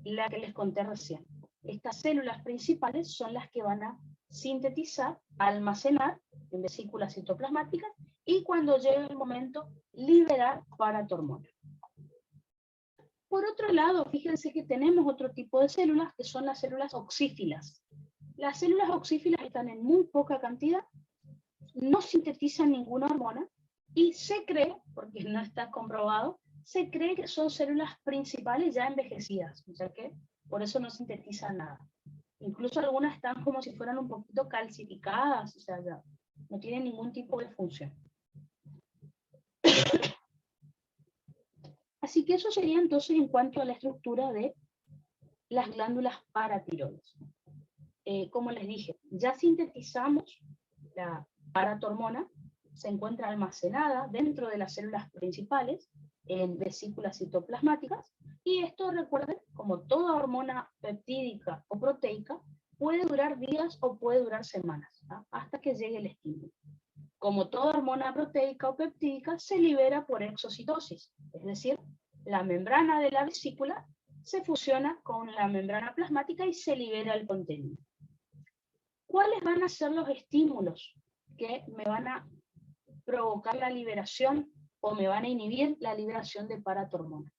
la que les conté recién. Estas células principales son las que van a sintetizar, almacenar en vesículas citoplasmáticas y cuando llegue el momento, liberar paratormona. Por otro lado, fíjense que tenemos otro tipo de células que son las células oxífilas. Las células oxífilas están en muy poca cantidad, no sintetizan ninguna hormona y se cree, porque no está comprobado, se cree que son células principales ya envejecidas, o sea que por eso no sintetizan nada. Incluso algunas están como si fueran un poquito calcificadas, o sea, ya no tienen ningún tipo de función. Así que eso sería entonces en cuanto a la estructura de las glándulas paratiroides. Como les dije, ya sintetizamos la paratormona, se encuentra almacenada dentro de las células principales, en vesículas citoplasmáticas, y esto, recuerden, como toda hormona peptídica o proteica, puede durar días o puede durar semanas, ¿tá? Hasta que llegue el estímulo. como toda hormona proteica o peptídica, se libera por exocitosis, es decir, la membrana de la vesícula se fusiona con la membrana plasmática y se libera el contenido. ¿Cuáles van a ser los estímulos que me van a provocar la liberación o me van a inhibir la liberación de paratormona?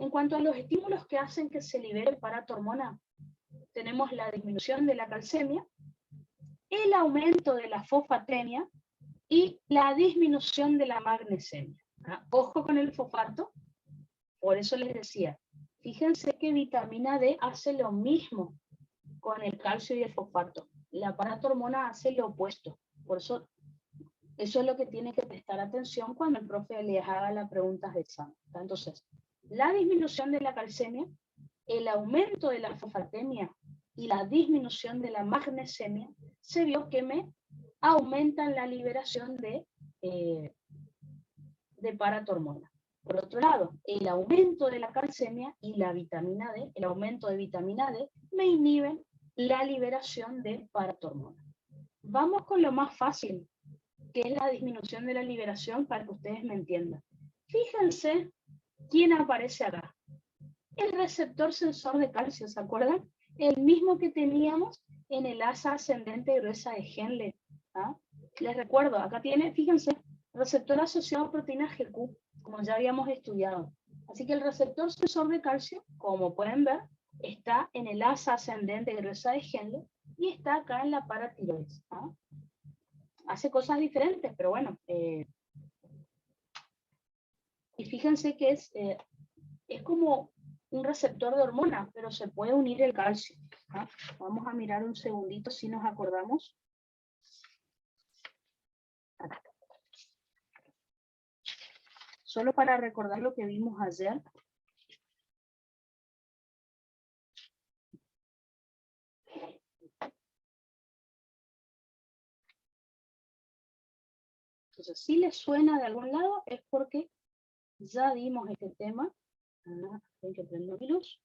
En cuanto a los estímulos que hacen que se libere paratormona, tenemos la disminución de la calcemia, el aumento de la fosfatemia y la disminución de la magnesemia. Ojo con el fosfato, por eso les decía, fíjense que vitamina D hace lo mismo con el calcio y el fosfato. La paratormona hace lo opuesto. Por eso, eso es lo que tienen que prestar atención cuando el profe les haga las preguntas de examen. Entonces, la disminución de la calcemia, el aumento de la fosfatemia y la disminución de la magnesemia, se vio que me aumentan la liberación de paratormona. Por otro lado, el aumento de la calcemia y la vitamina D, el aumento de vitamina D, me inhiben la liberación de paratormona. Vamos con lo más fácil, que es la disminución de la liberación, para que ustedes me entiendan. Fíjense quién aparece acá. El receptor sensor de calcio, ¿se acuerdan? El mismo que teníamos en el asa ascendente gruesa de Henle. ¿Ah? Les recuerdo, acá tiene, fíjense, receptor asociado a proteína GQ, como ya habíamos estudiado. Así que el receptor sensor de calcio, como pueden ver, está en el asa ascendente gruesa de Henle y está acá en la paratiroides. ¿Ah? Hace cosas diferentes, pero bueno. Y fíjense que es como un receptor de hormona, pero se puede unir el calcio. ¿Ah? Vamos a mirar un segundito si nos acordamos. Acá. Solo para recordar lo que vimos ayer. Entonces, si les suena de algún lado, es porque ya vimos este tema. Tengo que prender mi luz.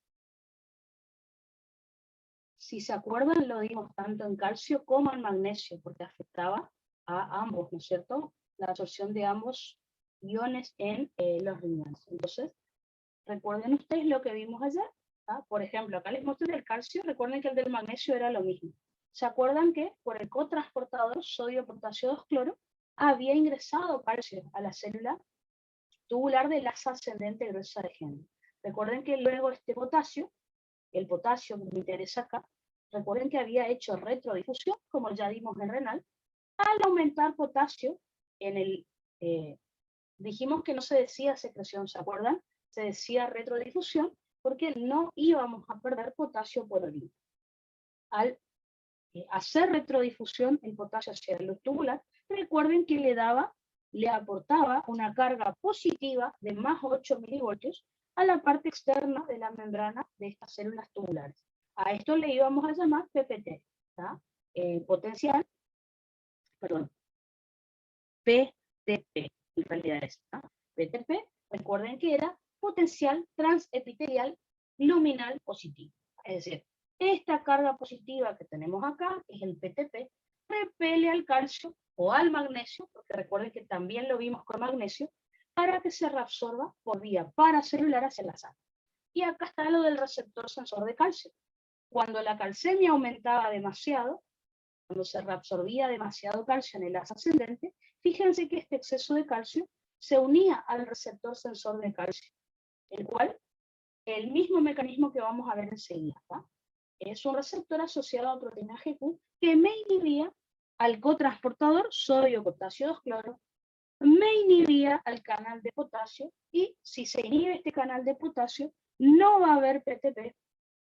Si se acuerdan, lo dimos tanto en calcio como en magnesio, porque afectaba a ambos, ¿no es cierto? La absorción de ambos iones en los riñones. Entonces, recuerden ustedes lo que vimos ayer. Por ejemplo, acá les mostré el calcio, recuerden que el del magnesio era lo mismo. ¿Se acuerdan que por el cotransportador sodio-potasio 2-cloro había ingresado calcio a la célula tubular del asa ascendente gruesa de Henle? Recuerden que luego este potasio, el potasio que me interesa acá, recuerden que había hecho retrodifusión, como ya vimos en renal, al aumentar potasio en el... dijimos que no se decía secreción, ¿se acuerdan? Se decía retrodifusión porque no íbamos a perder potasio por orina. Al hacer retrodifusión el potasio hacia el tubular, recuerden que le aportaba una carga positiva de más 8 milivoltios a la parte externa de la membrana de estas células tubulares. A esto le íbamos a llamar PPT, potencial, perdón, PTP, en realidad es, PTP, recuerden que era potencial transepitelial luminal positivo. Es decir, esta carga positiva que tenemos acá, que es el PTP, repele al calcio o al magnesio, porque recuerden que también lo vimos con magnesio, para que se reabsorba por vía paracelular hacia la sangre. Y acá está lo del receptor sensor de calcio. Cuando la calcemia aumentaba demasiado, cuando se reabsorbía demasiado calcio en el asa ascendente, fíjense que este exceso de calcio se unía al receptor sensor de calcio, el cual, el mismo mecanismo que vamos a ver enseguida, es un receptor asociado a proteína GQ que me inhibía al cotransportador sodio-potasio 2-cloro, me inhibía al canal de potasio, y si se inhibe este canal de potasio, no va a haber PTP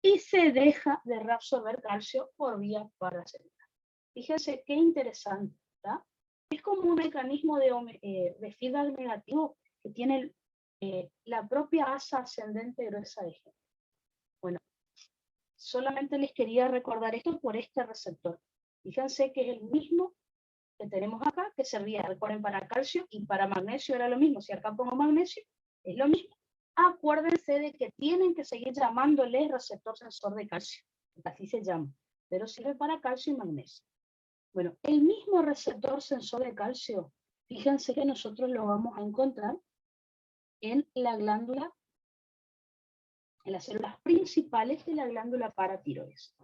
y se deja de reabsorber calcio por vía paracelular. Fíjense qué interesante, ¿verdad? Es como un mecanismo de feedback negativo que tiene la propia asa ascendente gruesa de Henle. Bueno, solamente les quería recordar esto por este receptor. Fíjense que es el mismo que tenemos acá, que servía, recuerden, para calcio y para magnesio era lo mismo. Si acá pongo magnesio, es lo mismo. Acuérdense de que tienen que seguir llamándole receptor sensor de calcio, así se llama, pero sirve para calcio y magnesio. Bueno, el mismo receptor sensor de calcio, fíjense que nosotros lo vamos a encontrar en la glándula, en las células principales de la glándula paratiroides.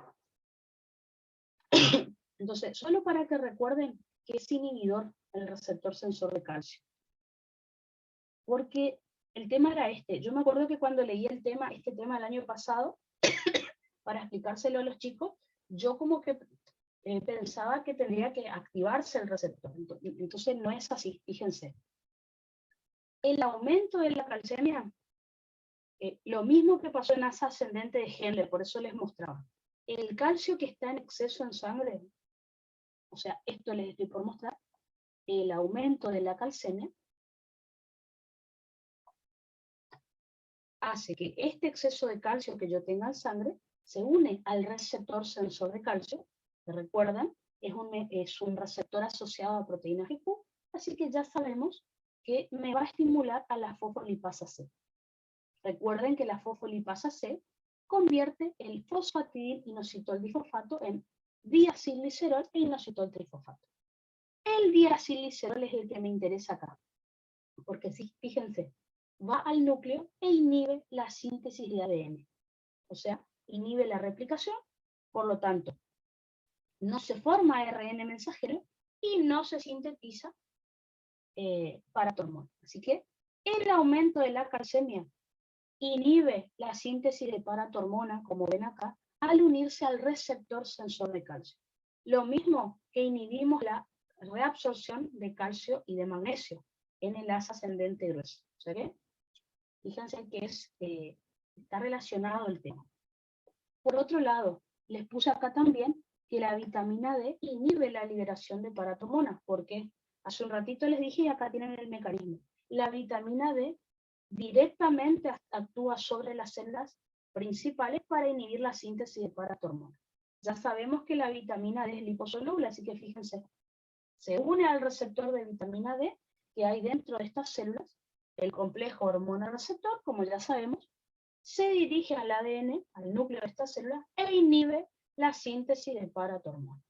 Entonces, solo para que recuerden que es inhibidor el receptor sensor de calcio. Porque el tema era este. Yo me acuerdo que cuando leí este tema el año pasado, para explicárselo a los chicos, yo como que pensaba que tendría que activarse el receptor. Entonces no es así, fíjense. El aumento de la calcemia, lo mismo que pasó en asa ascendente de Henle, por eso les mostraba. El calcio que está en exceso en sangre, o sea, esto les estoy por mostrar, el aumento de la calcemia hace que este exceso de calcio que yo tenga en sangre se une al receptor sensor de calcio, que recuerdan, es un receptor asociado a proteína GQ, así que ya sabemos que me va a estimular a la fosfolipasa C. Recuerden que la fosfolipasa C convierte el fosfatidil-inositol difosfato en diacilglicerol e inositol trifosfato. El diacilglicerol es el que me interesa acá, porque sí, fíjense, va al núcleo e inhibe la síntesis de ADN. O sea, inhibe la replicación, por lo tanto, no se forma ARN mensajero y no se sintetiza paratormona. Así que el aumento de la calcemia inhibe la síntesis de paratormona, como ven acá, al unirse al receptor sensor de calcio. Lo mismo que inhibimos la reabsorción de calcio y de magnesio en el asa ascendente grueso. ¿Se ve? Fíjense que está relacionado el tema. Por otro lado, les puse acá también que la vitamina D inhibe la liberación de paratormona. ¿Por qué? Hace un ratito les dije y acá tienen el mecanismo. La vitamina D directamente actúa sobre las células principales para inhibir la síntesis de paratormona. Ya sabemos que la vitamina D es liposoluble, así que fíjense, se une al receptor de vitamina D que hay dentro de estas células, el complejo hormona-receptor, como ya sabemos, se dirige al ADN, al núcleo de esta célula, e inhibe la síntesis de paratormona.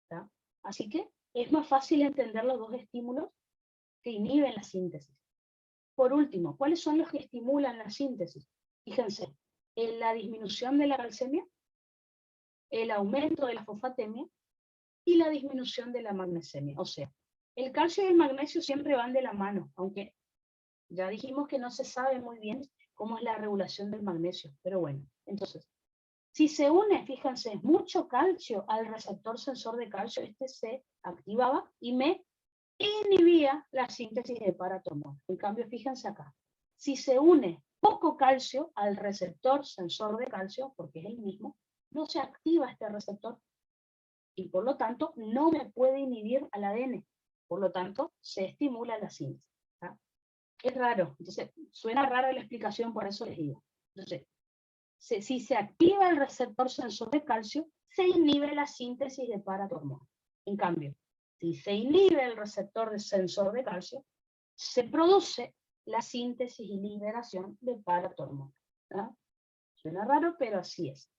¿Tá? Así que es más fácil entender los dos estímulos que inhiben la síntesis. Por último, ¿cuáles son los que estimulan la síntesis? Fíjense, en la disminución de la calcemia, el aumento de la fosfatemia y la disminución de la magnesemia. O sea, el calcio y el magnesio siempre van de la mano, aunque ya dijimos que no se sabe muy bien cómo es la regulación del magnesio, pero bueno, entonces, si se une, fíjense, mucho calcio al receptor sensor de calcio, este se activaba y me inhibía la síntesis de paratormona. En cambio, fíjense acá, si se une poco calcio al receptor sensor de calcio, porque es el mismo, no se activa este receptor y por lo tanto no me puede inhibir al ADN, por lo tanto se estimula la síntesis. ¿Tá? Es raro, entonces suena rara la explicación, por eso les digo. Entonces, si se activa el receptor sensor de calcio, se inhibe la síntesis de paratormona. En cambio, si se inhibe el receptor de sensor de calcio, se produce la síntesis y liberación de paratormona. ¿Tá? Suena raro, pero así es.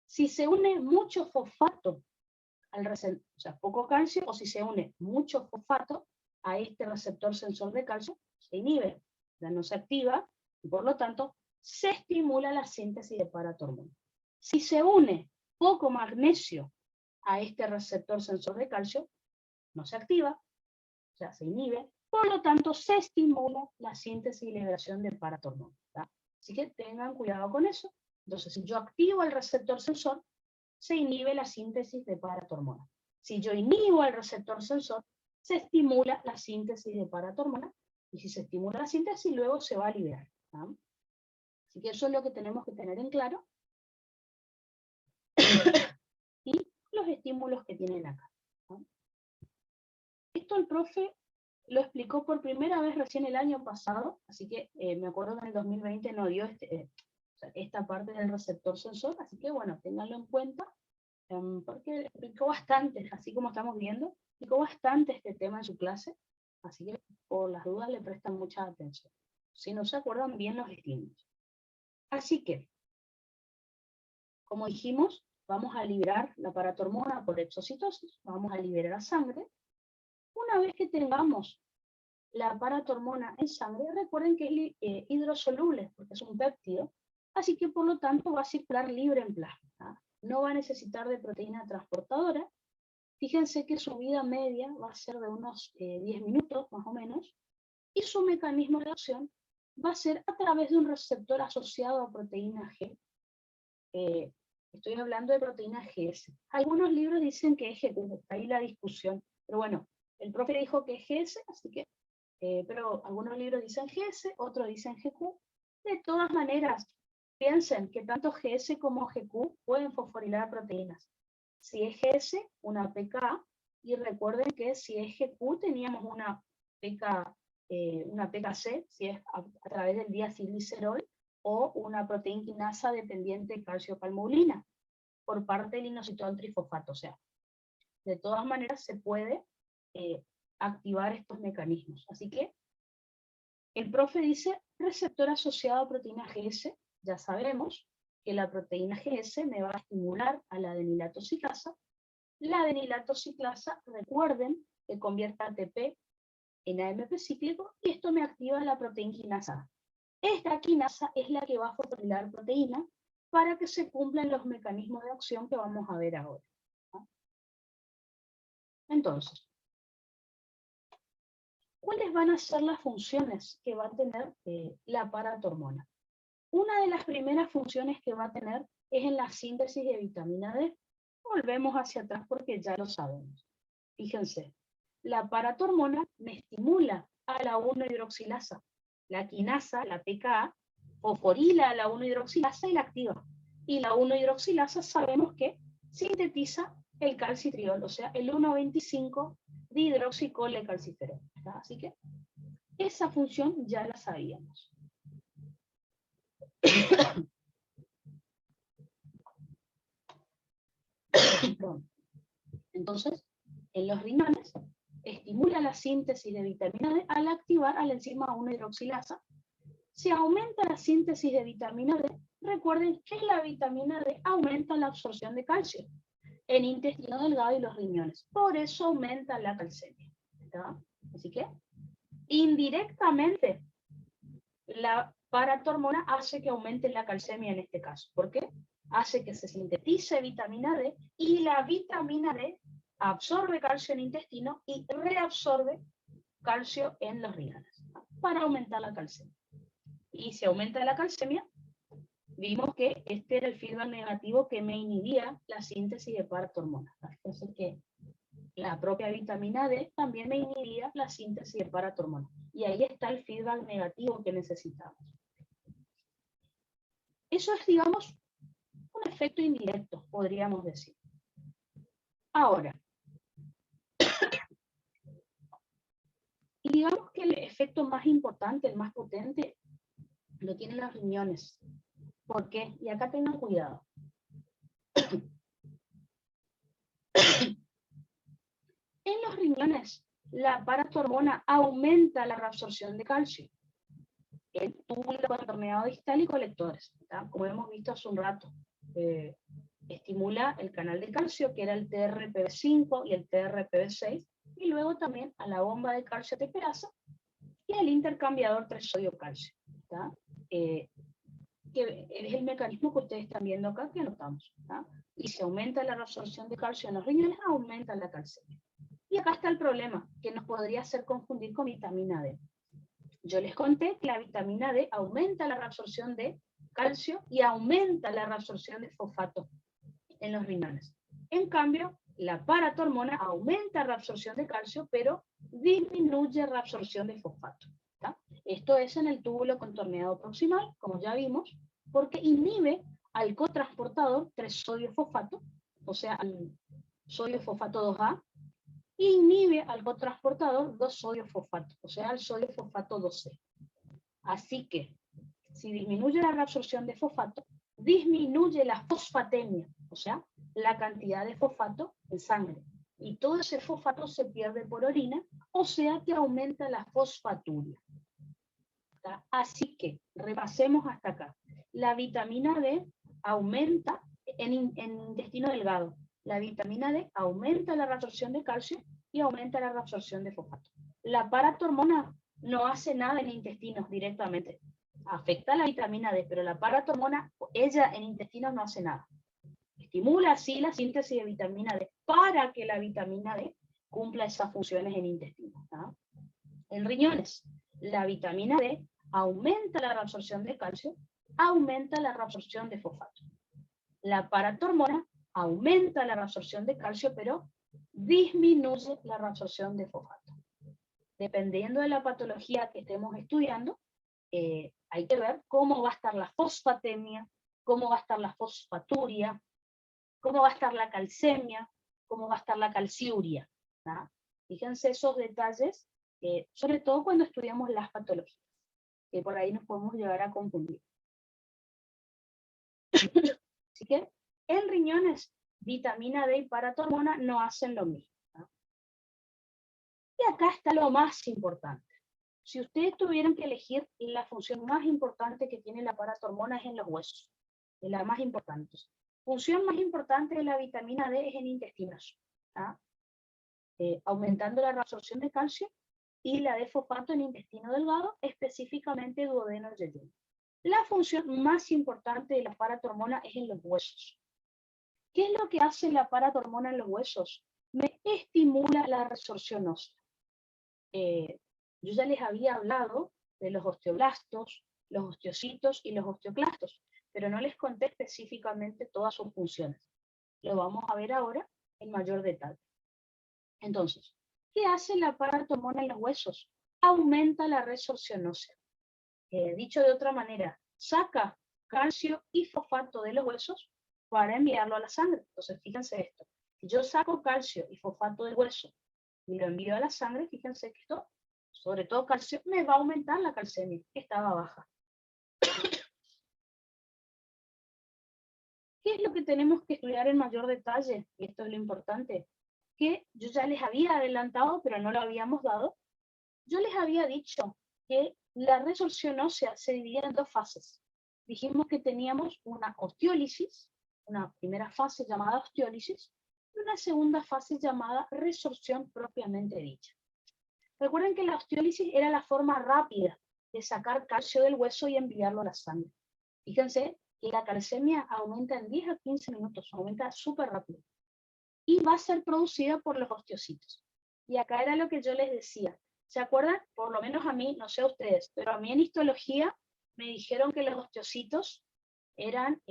Si se une mucho fosfato al receptor, o sea, poco calcio, o si se une mucho fosfato a este receptor sensor de calcio, se inhibe, ya no se activa, y por lo tanto, se estimula la síntesis de paratormona. Si se une poco magnesio a este receptor sensor de calcio, no se activa, o sea, se inhibe, por lo tanto, se estimula la síntesis y liberación de paratormona. ¿Tá? Así que tengan cuidado con eso. Entonces, si yo activo el receptor sensor, se inhibe la síntesis de paratormona. Si yo inhibo el receptor sensor, se estimula la síntesis de paratormona, y si se estimula la síntesis, luego se va a liberar. ¿Tá? Así que eso es lo que tenemos que tener en claro. Y los estímulos que tienen acá. ¿No? Esto el profe lo explicó por primera vez recién el año pasado, así que me acuerdo que en el 2020 no dio esta parte del receptor sensor, así que bueno, ténganlo en cuenta, porque explicó bastante, así como estamos viendo, explicó bastante este tema en su clase, así que por las dudas le prestan mucha atención, si no se acuerdan bien los estímulos. Así que, como dijimos, vamos a liberar la paratormona por exocitosis, vamos a liberar a sangre. Una vez que tengamos la paratormona en sangre, recuerden que es hidrosoluble, porque es un péptido, así que por lo tanto va a circular libre en plasma. No va a necesitar de proteína transportadora. Fíjense que su vida media va a ser de unos 10 minutos, más o menos, y su mecanismo de acción va a ser a través de un receptor asociado a proteína G. Estoy hablando de proteína GS. Algunos libros dicen que es GQ, está ahí la discusión, pero bueno, el profe dijo que es GS, así que, pero algunos libros dicen GS, otros dicen GQ. De todas maneras, piensen que tanto GS como GQ pueden fosforilar proteínas. Si es GS, una PKA, y recuerden que si es GQ teníamos una PKC, si es a través del diacilglicerol, o una proteína quinasa dependiente de calcio-palmolina, por parte del inositol trifosfato. O sea, de todas maneras se puede activar estos mecanismos. Así que el profe dice receptor asociado a proteína GS. Ya sabemos que la proteína GS me va a estimular a la adenilatociclasa. La adenilatociclasa, recuerden que convierte ATP en AMP cíclico, y esto me activa la proteína quinasa. Esta quinasa es la que va a fosforilar proteína para que se cumplan los mecanismos de acción que vamos a ver ahora. Entonces, ¿cuáles van a ser las funciones que va a tener la paratormona? Una de las primeras funciones que va a tener es en la síntesis de vitamina D. Volvemos hacia atrás porque ya lo sabemos. Fíjense, la paratormona me estimula a la 1-hidroxilasa. La quinasa, la PKA, fosforila a la 1-hidroxilasa y la activa. Y la 1-hidroxilasa sabemos que sintetiza el calcitriol, o sea, el 1,25 dihidroxicolecalciferol. Así que esa función ya la sabíamos. Entonces, en los riñones estimula la síntesis de vitamina D al activar a la enzima 1-hidroxilasa. Si aumenta la síntesis de vitamina D, recuerden que la vitamina D aumenta la absorción de calcio en intestino delgado y los riñones. Por eso aumenta la calcemia. ¿Está? Así que, indirectamente, la paratormona hace que aumente la calcemia en este caso. ¿Por qué? Hace que se sintetice vitamina D y la vitamina D absorbe calcio en el intestino y reabsorbe calcio en los riñones para aumentar la calcemia. Y si aumenta la calcemia, vimos que este era el feedback negativo que me inhibía la síntesis de paratormona. Entonces que la propia vitamina D también me inhibía la síntesis de paratormona. Y ahí está el feedback negativo que necesitamos. Eso es, digamos, un efecto indirecto, podríamos decir. Ahora, y digamos que el efecto más importante, el más potente, lo tienen los riñones. ¿Por qué? Y acá tengan cuidado. En los riñones, la paratormona aumenta la reabsorción de calcio. El túbulo contorneado distal y colectores, ¿tá? Como hemos visto hace un rato. Estimula el canal de calcio, que era el TRPV5 y el TRPV6, y luego también a la bomba de calcio teperasa y al intercambiador 3-sodio-calcio. Que es el mecanismo que ustedes están viendo acá, que anotamos. ¿Tá? Y si aumenta la reabsorción de calcio en los riñones, aumenta la calcemia. Y acá está el problema, que nos podría hacer confundir con vitamina D. Yo les conté que la vitamina D aumenta la reabsorción de calcio y aumenta la reabsorción de fosfato en los riñones. En cambio, la paratormona aumenta la reabsorción de calcio, pero disminuye la reabsorción de fosfato. ¿Tá? Esto es en el túbulo contorneado proximal, como ya vimos, porque inhibe al cotransportador 3-sodio-fosfato, o sea, al sodio-fosfato 2A, e inhibe al cotransportador 2-sodio-fosfato, o sea, al sodio-fosfato 2C. Así que, si disminuye la reabsorción de fosfato, disminuye la fosfatemia, o sea, la cantidad de fosfato en sangre. Y todo ese fosfato se pierde por orina, o sea que aumenta la fosfaturia. ¿Tá? Así que, repasemos hasta acá. La vitamina D aumenta en intestino delgado. La vitamina D aumenta la reabsorción de calcio y aumenta la reabsorción de fosfato. La paratormona no hace nada en intestinos directamente. Afecta a la vitamina D, pero la paratormona, ella en intestinos no hace nada. Estimula así la síntesis de vitamina D para que la vitamina D cumpla esas funciones en intestinos. ¿No? En riñones, la vitamina D aumenta la reabsorción de calcio, aumenta la reabsorción de fosfato. La paratormona aumenta la reabsorción de calcio, pero disminuye la reabsorción de fosfato. Dependiendo de la patología que estemos estudiando, hay que ver cómo va a estar la fosfatemia, cómo va a estar la fosfaturia, cómo va a estar la calcemia, cómo va a estar la calciuria. ¿No? Fíjense esos detalles, sobre todo cuando estudiamos las patologías, que por ahí nos podemos llegar a confundir. Así que en riñones, vitamina D y paratormona no hacen lo mismo. ¿No? Y acá está lo más importante. Si ustedes tuvieran que elegir la función más importante que tiene la paratormona es en los huesos, es la más importante. Función más importante de la vitamina D es en intestinos, ¿no? Aumentando la reabsorción de calcio y la de fosfato en intestino delgado, específicamente duodeno y yeyuno. La función más importante de la paratormona es en los huesos. ¿Qué es lo que hace la paratormona en los huesos? Me estimula la resorción ósea. Yo ya les había hablado de los osteoblastos, los osteocitos y los osteoclastos, pero no les conté específicamente todas sus funciones. Lo vamos a ver ahora en mayor detalle. Entonces, ¿qué hace la paratormona en los huesos? Aumenta la resorción ósea. Dicho de otra manera, saca calcio y fosfato de los huesos para enviarlo a la sangre. Entonces, fíjense esto. Si yo saco calcio y fosfato del hueso y lo envío a la sangre, fíjense que esto, sobre todo calcio, me va a aumentar la calcemia, que estaba baja. ¿Qué es lo que tenemos que estudiar en mayor detalle? Y esto es lo importante, que yo ya les había adelantado, pero no lo habíamos dado. Yo les había dicho que la resorción ósea se dividía en dos fases. Dijimos que teníamos una osteólisis, una primera fase llamada osteólisis, y una segunda fase llamada resorción propiamente dicha. Recuerden que la osteólisis era la forma rápida de sacar calcio del hueso y enviarlo a la sangre. Fíjense que la calcemia aumenta en 10 a 15 minutos, aumenta súper rápido. Y va a ser producida por los osteocitos. Y acá era lo que yo les decía. ¿Se acuerdan? Por lo menos a mí, no sé a ustedes, pero a mí en histología me dijeron que los osteocitos eran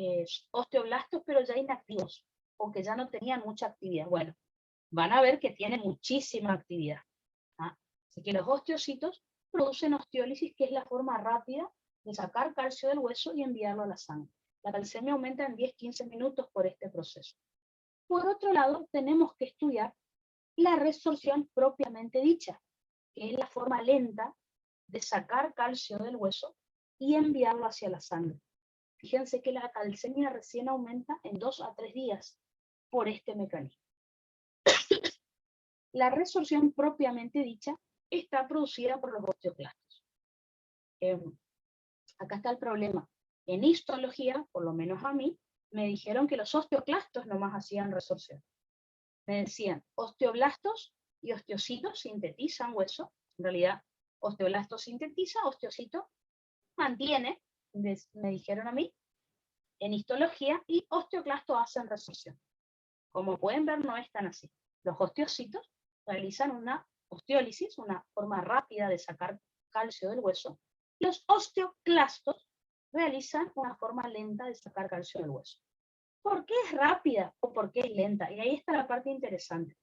osteoblastos, pero ya inactivos, porque ya no tenían mucha actividad. Bueno, van a ver que tienen muchísima actividad. ¿Ah? Así que los osteocitos producen osteólisis, que es la forma rápida de sacar calcio del hueso y enviarlo a la sangre. La calcemia aumenta en 10-15 minutos por este proceso. Por otro lado, tenemos que estudiar la resorción propiamente dicha, que es la forma lenta de sacar calcio del hueso y enviarlo hacia la sangre. Fíjense que la calcemia recién aumenta en 2 a 3 días por este mecanismo. La resorción propiamente dicha está producida por los osteoclastos. Acá está el problema. En histología, por lo menos a mí, me dijeron que los osteoclastos nomás hacían resorción. Me decían, osteoblastos y osteocitos sintetizan hueso. En realidad, osteoblasto sintetiza, osteocito mantiene, me dijeron a mí, en histología, y osteoclastos hacen resorción. Como pueden ver, no es tan así. Los osteocitos realizan una osteólisis, una forma rápida de sacar calcio del hueso. Los osteoclastos realizan una forma lenta de sacar calcio del hueso. ¿Por qué es rápida o por qué es lenta? Y ahí está la parte interesante.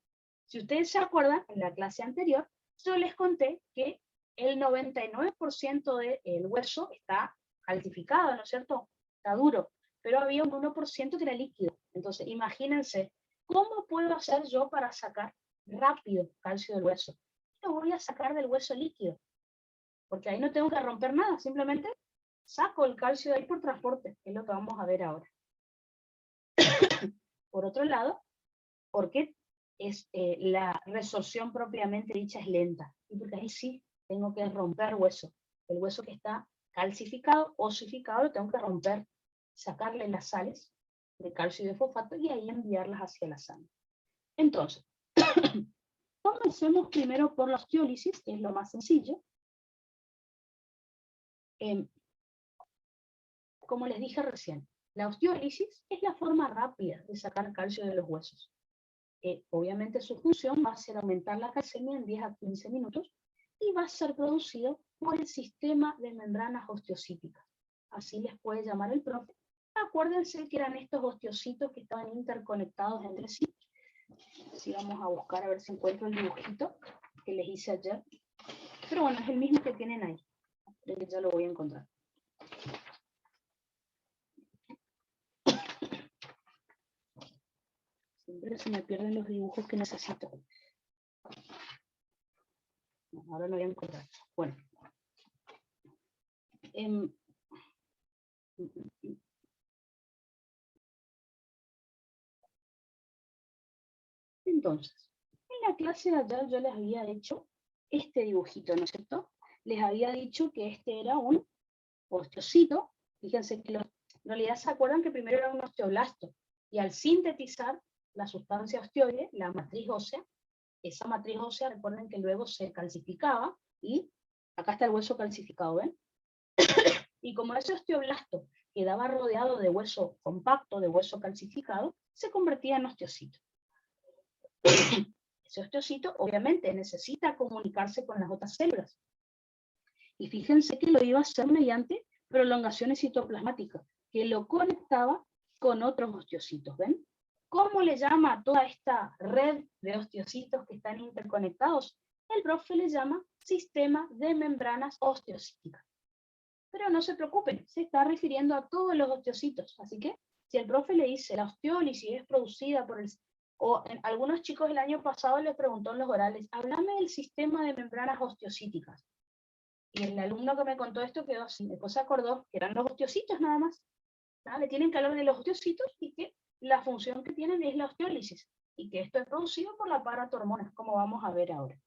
Si ustedes se acuerdan, en la clase anterior, yo les conté que el 99% del hueso está calcificado, ¿no es cierto? Está duro, pero había un 1% que era líquido. Entonces, imagínense, ¿cómo puedo hacer yo para sacar rápido calcio del hueso? Lo voy a sacar del hueso líquido, porque ahí no tengo que romper nada, simplemente saco el calcio de ahí por transporte, que es lo que vamos a ver ahora. Por otro lado, ¿por qué es la resorción propiamente dicha es lenta? Y porque ahí sí tengo que romper hueso. El hueso que está calcificado, osificado, lo tengo que romper, sacarle las sales de calcio y de fosfato y ahí enviarlas hacia la sangre. Entonces, comencemos primero por la osteólisis, que es lo más sencillo. Como les dije recién, la osteólisis es la forma rápida de sacar calcio de los huesos. Obviamente su función va a ser aumentar la calcemia en 10 a 15 minutos y va a ser producido por el sistema de membranas osteocíticas. Así les puede llamar el profe. Acuérdense que eran estos osteocitos que estaban interconectados entre sí. Así vamos a buscar a ver si encuentro el dibujito que les hice ayer. Pero bueno, es el mismo que tienen ahí. Creo que ya lo voy a encontrar. Siempre se me pierden los dibujos que necesito. No, ahora lo voy a encontrar. Bueno. Entonces, en la clase de ayer yo les había hecho este dibujito, ¿no es cierto? Les había dicho que este era un osteocito. Fíjense que en realidad se acuerdan que primero era un osteoblasto, y al sintetizar la sustancia osteoide, la matriz ósea, esa matriz ósea, recuerden que luego se calcificaba, y acá está el hueso calcificado, ¿ven? Y como ese osteoblasto quedaba rodeado de hueso compacto, de hueso calcificado, se convertía en osteocito. Ese osteocito obviamente necesita comunicarse con las otras células. Y fíjense que lo iba a hacer mediante prolongaciones citoplasmáticas, que lo conectaba con otros osteocitos, ¿ven? ¿Cómo le llama a toda esta red de osteocitos que están interconectados? El profe le llama sistema de membranas osteocíticas. Pero no se preocupen, se está refiriendo a todos los osteocitos. Así que, si el profe le dice la osteólisis es producida por el... O algunos chicos el año pasado les preguntó en los orales, háblame del sistema de membranas osteocíticas. Y el alumno que me contó esto quedó así, después se acordó que eran los osteocitos nada más. ¿Ah? Le tienen que hablar de los osteocitos y que la función que tienen es la osteólisis. Y que esto es producido por la paratormona, como vamos a ver ahora.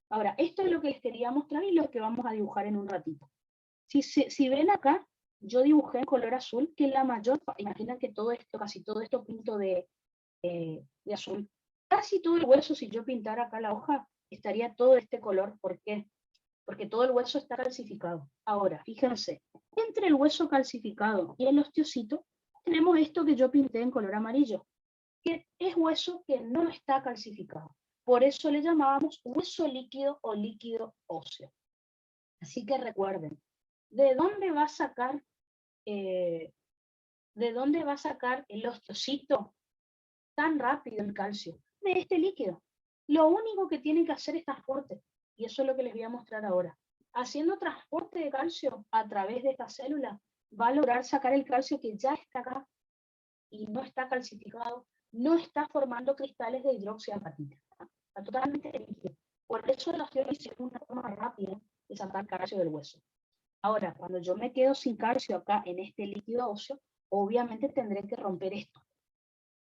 Ahora, esto es lo que les quería mostrar y lo que vamos a dibujar en un ratito. Si ven acá, yo dibujé en color azul, que la mayor, imaginen que todo esto, casi todo esto pinto de azul. Casi todo el hueso, si yo pintara acá la hoja, estaría todo de este color. ¿Por qué? Porque todo el hueso está calcificado. Ahora, fíjense, entre el hueso calcificado y el osteocito, tenemos esto que yo pinté en color amarillo, que es hueso que no está calcificado. Por eso le llamábamos hueso líquido o líquido óseo. Así que recuerden, ¿de dónde va a sacar el osteocito tan rápido el calcio? De este líquido. Lo único que tiene que hacer es transporte, y eso es lo que les voy a mostrar ahora. Haciendo transporte de calcio a través de esta célula, va a lograr sacar el calcio que ya está acá y no está calcificado, no está formando cristales de hidroxiapatita. Está totalmente líquido. Por eso la osteólisis es una forma rápida de sacar calcio del hueso. Ahora, cuando yo me quedo sin calcio acá en este líquido óseo, obviamente tendré que romper esto.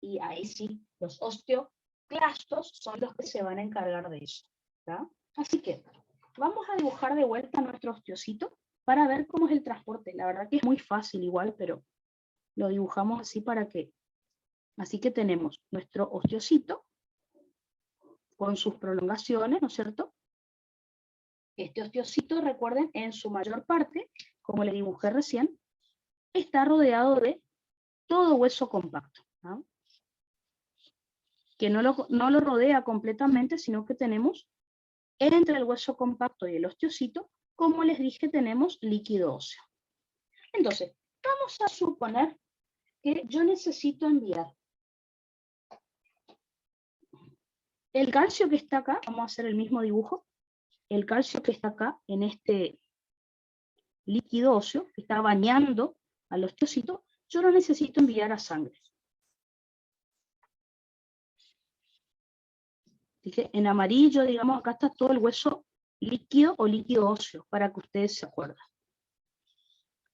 Y ahí sí, los osteoclastos son los que se van a encargar de eso. ¿Tá? Así que vamos a dibujar de vuelta nuestro osteocito para ver cómo es el transporte. La verdad que es muy fácil igual, pero lo dibujamos así para que... Así que tenemos nuestro osteocito con sus prolongaciones, ¿no es cierto? Este osteocito, recuerden, en su mayor parte, como le dibujé recién, está rodeado de todo hueso compacto, ¿no? Que no lo rodea completamente, sino que tenemos entre el hueso compacto y el osteocito, como les dije, tenemos líquido óseo. Entonces, vamos a suponer que yo necesito enviar el calcio que está acá, vamos a hacer el mismo dibujo, el calcio que está acá en este líquido óseo, que está bañando al osteocito, yo lo necesito enviar a sangre. Dije, en amarillo, digamos, acá está todo el hueso líquido o líquido óseo, para que ustedes se acuerden.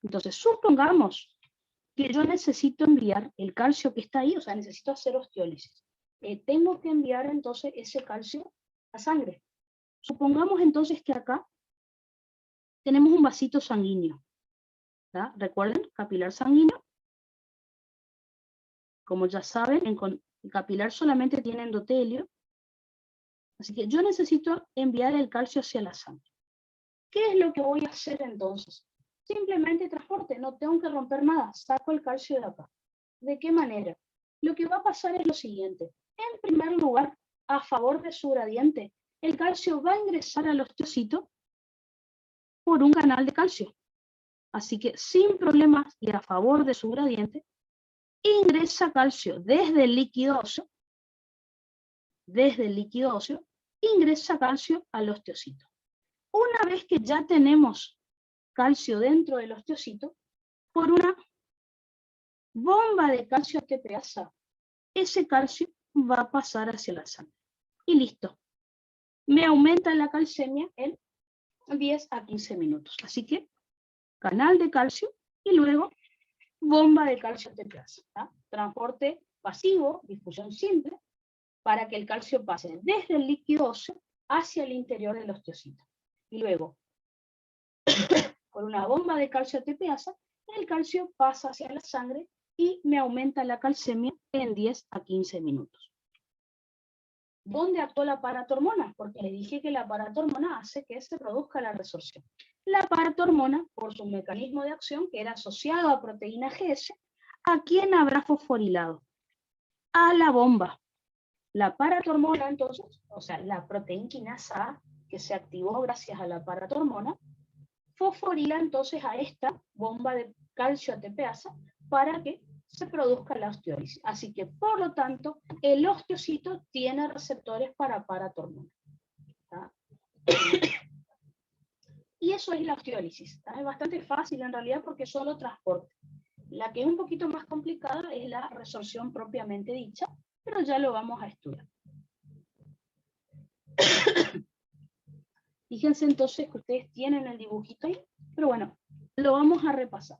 Entonces, supongamos que yo necesito enviar el calcio que está ahí, o sea, necesito hacer osteólisis. Tengo que enviar entonces ese calcio a sangre. Supongamos entonces que acá tenemos un vasito sanguíneo. ¿Tá? Recuerden, capilar sanguíneo. Como ya saben, el capilar solamente tiene endotelio, así que yo necesito enviar el calcio hacia la sangre. ¿Qué es lo que voy a hacer entonces? Simplemente transporte, no tengo que romper nada, saco el calcio de acá. ¿De qué manera? Lo que va a pasar es lo siguiente. En primer lugar, a favor de su gradiente, el calcio va a ingresar al osteocito por un canal de calcio. Así que sin problemas y a favor de su gradiente, ingresa calcio desde el líquido óseo, ingresa calcio al osteocito. Una vez que ya tenemos calcio dentro del osteocito, por una bomba de calcio ATPasa, ese calcio va a pasar hacia la sangre. Y listo. Me aumenta la calcemia en 10 a 15 minutos. Así que, canal de calcio y luego bomba de calcio ATPasa. Transporte pasivo, difusión simple, para que el calcio pase desde el líquido óseo hacia el interior del osteocito. Y luego, por una bomba de calcio ATPasa, el calcio pasa hacia la sangre y me aumenta la calcemia en 10 a 15 minutos. ¿Dónde actuó la paratormona? Porque les dije que la paratormona hace que se produzca la resorción. La paratormona, por su mecanismo de acción, que era asociado a proteína GS, ¿a quién habrá fosforilado? A la bomba. La paratormona, entonces, o sea, la proteína quinasa A, que se activó gracias a la paratormona, fosforila entonces a esta bomba de calcio ATPasa para que se produzca la osteólisis. Así que, por lo tanto, el osteocito tiene receptores para paratormona. Y eso es la osteólisis. Es bastante fácil en realidad porque es solo transporte. La que es un poquito más complicada es la resorción propiamente dicha, pero ya lo vamos a estudiar. Fíjense entonces que ustedes tienen el dibujito ahí, pero bueno, lo vamos a repasar.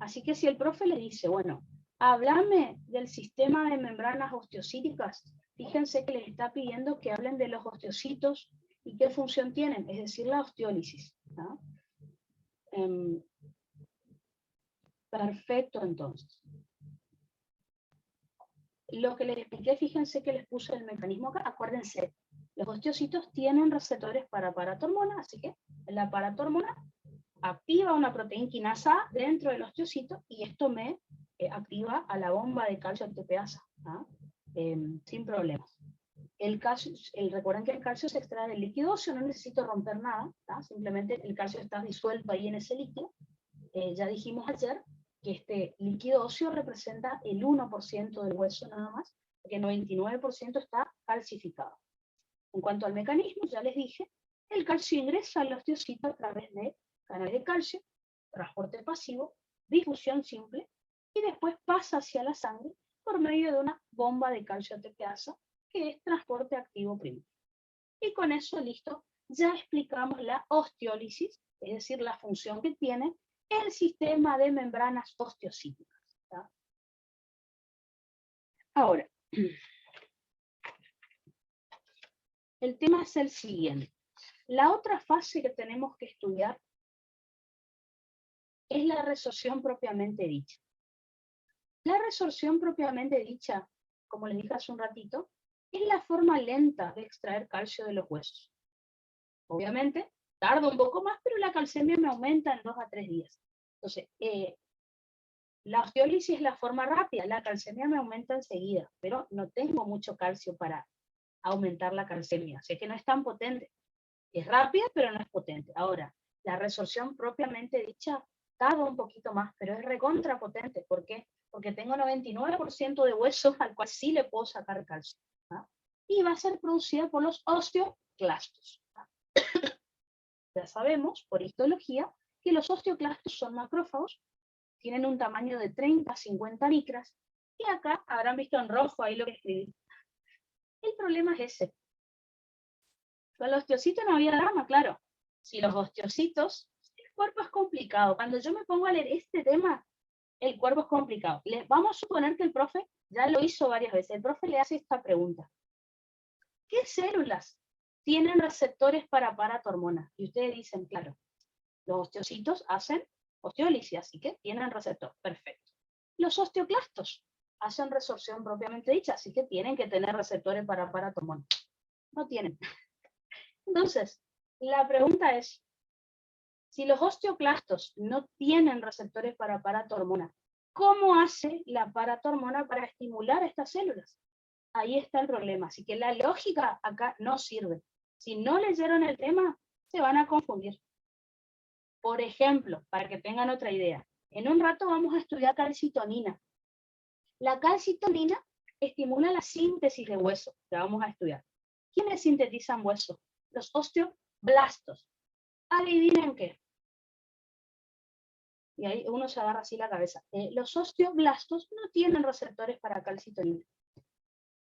Así que si el profe le dice, bueno, háblame del sistema de membranas osteocíticas, fíjense que les está pidiendo que hablen de los osteocitos y qué función tienen, es decir, la osteólisis. Perfecto, entonces. Lo que les expliqué, fíjense que les puse el mecanismo acá, acuérdense, los osteocitos tienen receptores para paratormona, así que la paratormona activa una proteína quinasa A dentro del osteocito y esto me activa a la bomba de calcio ATPasa, sin problemas. Recuerden que el calcio se extrae del líquido óseo, no necesito romper nada, simplemente el calcio está disuelto ahí en ese líquido. Ya dijimos ayer que este líquido óseo representa el 1% del hueso nada más, porque el 99% está calcificado. En cuanto al mecanismo, ya les dije, el calcio ingresa al osteocito a través de canales de calcio, transporte pasivo, difusión simple, y después pasa hacia la sangre por medio de una bomba de calcio ATPasa, que es transporte activo primero. Y con eso, listo, ya explicamos la osteólisis, es decir, la función que tiene el sistema de membranas osteocíticas. ¿Tá? Ahora, el tema es el siguiente. La otra fase que tenemos que estudiar es la resorción propiamente dicha. La resorción propiamente dicha, como les dije hace un ratito, es la forma lenta de extraer calcio de los huesos. Obviamente, tarda un poco más, pero la calcemia me aumenta en 2 a 3 días. Entonces, la osteólisis es la forma rápida, la calcemia me aumenta enseguida, pero no tengo mucho calcio para aumentar la calcemia. Sé que no es tan potente. Es rápida, pero no es potente. Ahora, la resorción propiamente dicha tarda un poquito más, pero es recontra potente. ¿Por qué? Porque tengo 99% de huesos al cual sí le puedo sacar calcio. Y va a ser producida por los osteoclastos. Ya sabemos, por histología, que los osteoclastos son macrófagos, tienen un tamaño de 30 a 50 micras, y acá habrán visto en rojo ahí lo que escribí. El problema es ese. Con los osteocitos no había drama, claro. Si los osteocitos, el cuerpo es complicado. Cuando yo me pongo a leer este tema, el cuerpo es complicado. Vamos a suponer que el profe ya lo hizo varias veces. El profe le hace esta pregunta. ¿Qué células tienen receptores para paratormona? Y ustedes dicen, claro, los osteocitos hacen osteólisis, así que tienen receptor. Perfecto. Los osteoclastos hacen resorción propiamente dicha, así que tienen que tener receptores para paratormona. No tienen. Entonces, la pregunta es, si los osteoclastos no tienen receptores para paratormona, ¿cómo hace la paratormona para estimular estas células? Ahí está el problema. Así que la lógica acá no sirve. Si no leyeron el tema, se van a confundir. Por ejemplo, para que tengan otra idea, en un rato vamos a estudiar calcitonina. La calcitonina estimula la síntesis de hueso, que vamos a estudiar. ¿Quiénes sintetizan hueso? Los osteoblastos. Adivinen qué. Y ahí uno se agarra así la cabeza. Los osteoblastos no tienen receptores para calcitonina.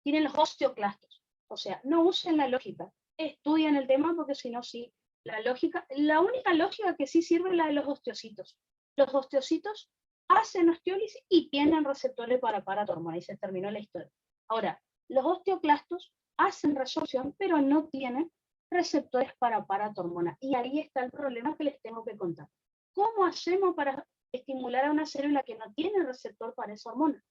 Tienen los osteoclastos. O sea, no usen la lógica. Estudien el tema porque si no, sí. La única lógica que sí sirve es la de los osteocitos. Los osteocitos hacen osteólisis y tienen receptores para paratormona. Y se terminó la historia. Ahora, los osteoclastos hacen resorción, pero no tienen receptores para paratormona. Y ahí está el problema que les tengo que contar. ¿Cómo hacemos para estimular a una célula que no tiene receptor para esa hormona?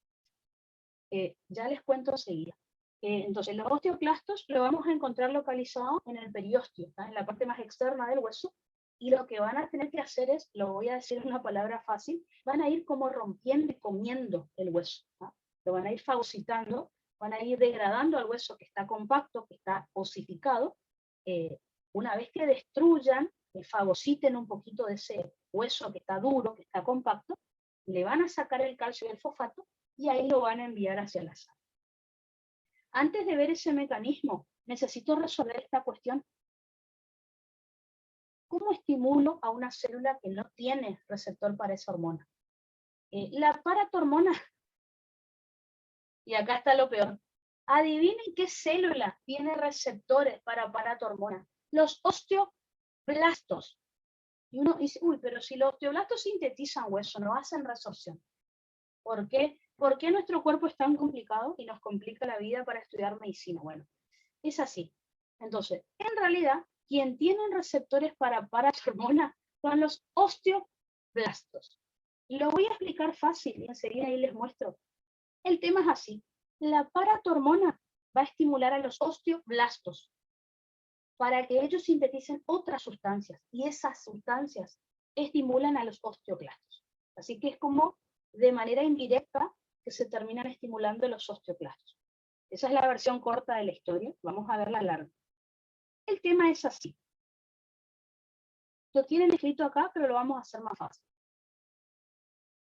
Ya les cuento enseguida. Entonces, los osteoclastos lo vamos a encontrar localizado en el periósteo, ¿tá? En la parte más externa del hueso, y lo que van a tener que hacer es, lo voy a decir en una palabra fácil, van a ir como rompiendo y comiendo el hueso, ¿tá? Lo van a ir fagocitando, van a ir degradando al hueso que está compacto, que está osificado. Una vez que destruyan, que fagociten un poquito de ese hueso que está duro, que está compacto, le van a sacar el calcio y el fosfato, y ahí lo van a enviar hacia la sangre. Antes de ver ese mecanismo, necesito resolver esta cuestión. ¿Cómo estimulo a una célula que no tiene receptor para esa hormona? La paratormona, y acá está lo peor, adivinen qué célula tiene receptores para paratormona. Los osteoblastos. Y uno dice, uy, pero si los osteoblastos sintetizan hueso, no hacen resorción. ¿Por qué? ¿Por qué nuestro cuerpo es tan complicado y nos complica la vida para estudiar medicina? Bueno, es así. Entonces, en realidad, quien tienen receptores para paratormona son los osteoblastos. Lo voy a explicar fácil y enseguida ahí les muestro. El tema es así. La paratormona va a estimular a los osteoblastos para que ellos sinteticen otras sustancias y esas sustancias estimulan a los osteoclastos. Así que es como de manera indirecta que se terminan estimulando los osteoclastos. Esa es la versión corta de la historia. Vamos a ver la larga. El tema es así. Lo tienen escrito acá, pero lo vamos a hacer más fácil.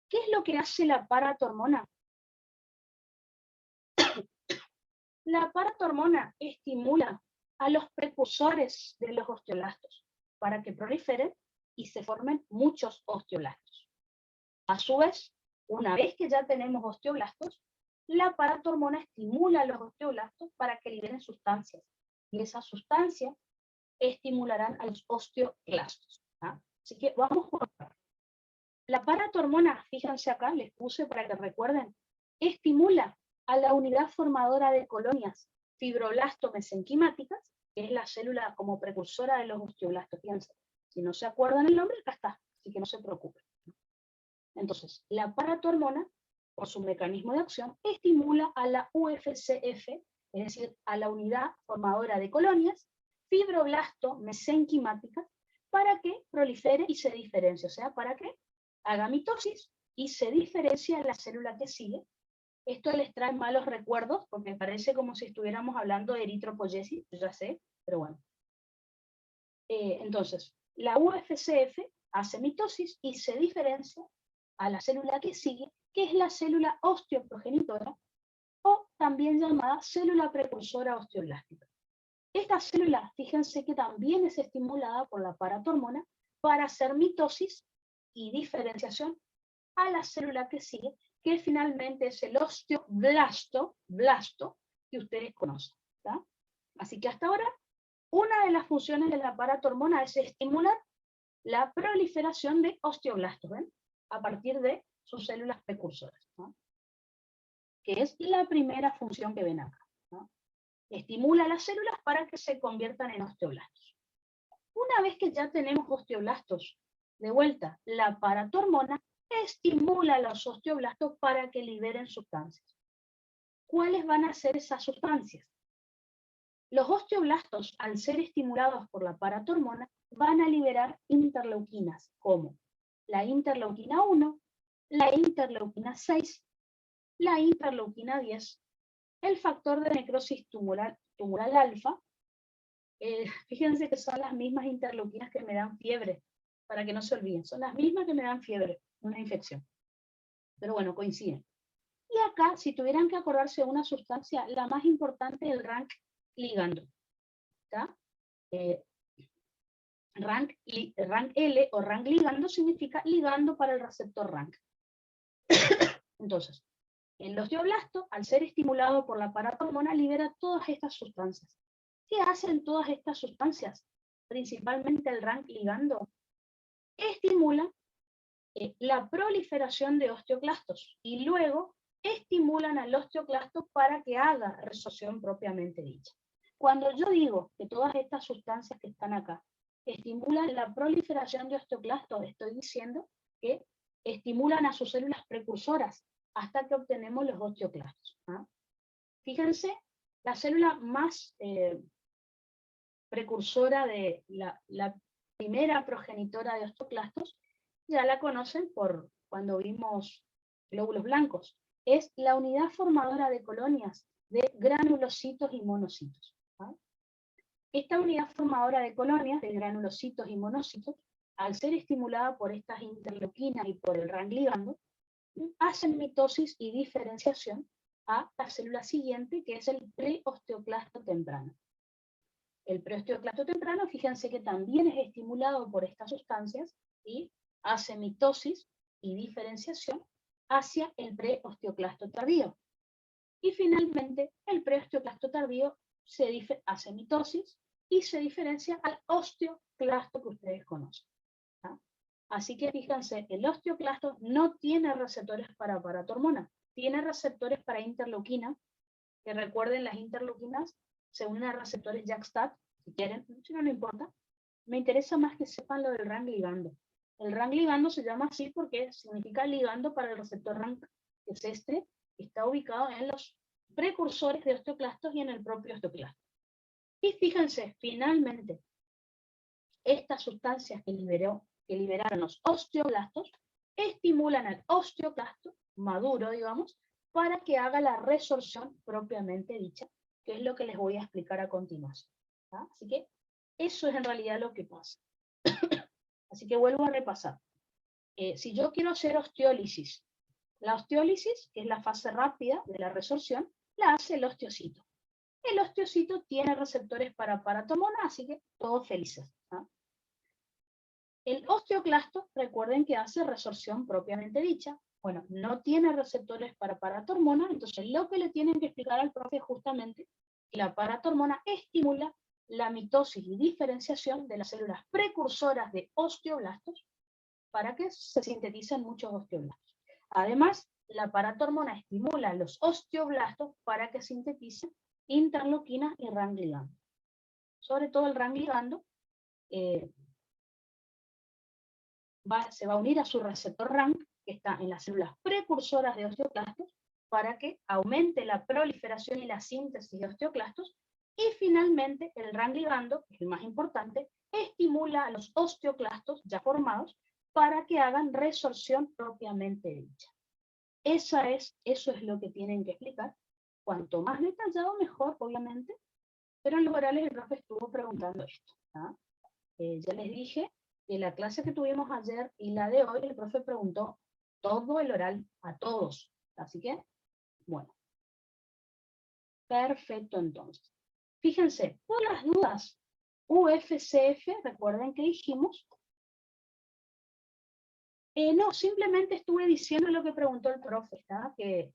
¿Qué es lo que hace la paratormona? La paratormona estimula a los precursores de los osteoblastos para que proliferen y se formen muchos osteoblastos. A su vez, una vez que ya tenemos osteoblastos, la paratormona estimula a los osteoblastos para que liberen sustancias. Y esas sustancias estimularán a los osteoclastos. ¿Ah? Así que vamos por acá. La paratormona, fíjense acá, les puse para que recuerden, estimula a la unidad formadora de colonias fibroblasto-mesenquimáticas, que es la célula como precursora de los osteoblastos. Fíjense, si no se acuerdan el nombre, acá está, así que no se preocupen. Entonces, la paratormona, por su mecanismo de acción, estimula a la UFCF, es decir, a la unidad formadora de colonias fibroblasto-mesenquimáticas, para que prolifere y se diferencie, o sea, para que haga mitosis y se diferencia en la célula que sigue. Esto les trae malos recuerdos, porque parece como si estuviéramos hablando de eritropoyesis, yo ya sé, pero bueno. Entonces, la UFCF hace mitosis y se diferencia a la célula que sigue, que es la célula osteoprogenitora, o también llamada célula precursora osteoblástica. Esta célula, fíjense que también es estimulada por la paratormona para hacer mitosis y diferenciación a la célula que sigue, que finalmente es el osteoblasto, que ustedes conocen. ¿tá? Así que hasta ahora, una de las funciones de la paratormona es estimular la proliferación de osteoblastos, ¿ven? A partir de sus células precursoras, ¿no? Que es la primera función que ven acá. ¿no? Estimula las células para que se conviertan en osteoblastos. Una vez que ya tenemos osteoblastos, de vuelta, la paratormona estimula a los osteoblastos para que liberen sustancias. ¿cuáles van a ser esas sustancias? Los osteoblastos, al ser estimulados por la paratormona, van a liberar interleuquinas, como la interleuquina 1, la interleuquina 6, la interleuquina 10, el factor de necrosis tumoral alfa. Fíjense que son las mismas interleuquinas que me dan fiebre, para que no se olviden, son las mismas que me dan fiebre, una infección. Pero bueno, coinciden. Y acá, si tuvieran que acordarse de una sustancia, la más importante es el rank ligando. ¿Está? Rank L o rank ligando significa ligando para el receptor rank. Entonces, el osteoblasto, al ser estimulado por la paratormona, libera todas estas sustancias. ¿Qué hacen todas estas sustancias? Principalmente el rank ligando. Estimulan la proliferación de osteoclastos y luego estimulan al osteoclasto para que haga resorción propiamente dicha. Cuando yo digo que todas estas sustancias que están acá estimulan la proliferación de osteoclastos, estoy diciendo que estimulan a sus células precursoras hasta que obtenemos los osteoclastos. ¿Ah? Fíjense, la célula más precursora de la primera progenitora de osteoclastos, ya la conocen por cuando vimos glóbulos blancos. Es la unidad formadora de colonias de granulocitos y monocitos. ¿Ah? Esta unidad formadora de colonias de granulocitos y monocitos, al ser estimulada por estas interleuquinas y por el rank ligando, hacen mitosis y diferenciación a la célula siguiente, que es el preosteoclasto temprano. El preosteoclasto temprano, fíjense que también es estimulado por estas sustancias y hace mitosis y diferenciación hacia el preosteoclasto tardío. Y finalmente, el preosteoclasto tardío hace mitosis y se diferencia al osteoclasto que ustedes conocen. ¿Ah? Así que fíjense, el osteoclasto no tiene receptores para paratormona, tiene receptores para interleuquina, que recuerden las interleuquinas se unen a receptores JAK-STAT, si quieren, si no, no importa. Me interesa más que sepan lo del rank ligando. El rank ligando se llama así porque significa ligando para el receptor rank, que es este, que está ubicado en los precursores de osteoclastos y en el propio osteoclasto. Y fíjense, finalmente, estas sustancias que liberaron los osteoblastos estimulan al osteoclasto maduro, digamos, para que haga la resorción propiamente dicha, que es lo que les voy a explicar a continuación. ¿Ah? Así que eso es en realidad lo que pasa. Así que vuelvo a repasar. Si yo quiero hacer osteólisis, la osteólisis, que es la fase rápida de la resorción, la hace el osteocito. El osteocito tiene receptores para paratormona, así que todos felices. ¿Ah? El osteoclasto, recuerden que hace resorción propiamente dicha. Bueno, no tiene receptores para paratormona, entonces lo que le tienen que explicar al profe es justamente que la paratormona estimula la mitosis y diferenciación de las células precursoras de osteoblastos para que se sinteticen muchos osteoblastos. Además, la paratormona estimula los osteoblastos para que sinteticen interleuquinas y rank ligando. Sobre todo el rank ligando se va a unir a su receptor rank, que está en las células precursoras de osteoclastos, para que aumente la proliferación y la síntesis de osteoclastos, y finalmente el rank ligando, que es el más importante, estimula a los osteoclastos ya formados para que hagan resorción propiamente dicha. Eso es lo que tienen que explicar. Cuanto más detallado, mejor, obviamente, pero en los orales el profe estuvo preguntando esto. ¿Ah? Ya les dije que la clase que tuvimos ayer y la de hoy, el profe preguntó todo el oral a todos. Así que, bueno. Perfecto, entonces. Fíjense, por las dudas, UFCF, recuerden que dijimos. No, simplemente estuve diciendo lo que preguntó el profe, ¿está? Que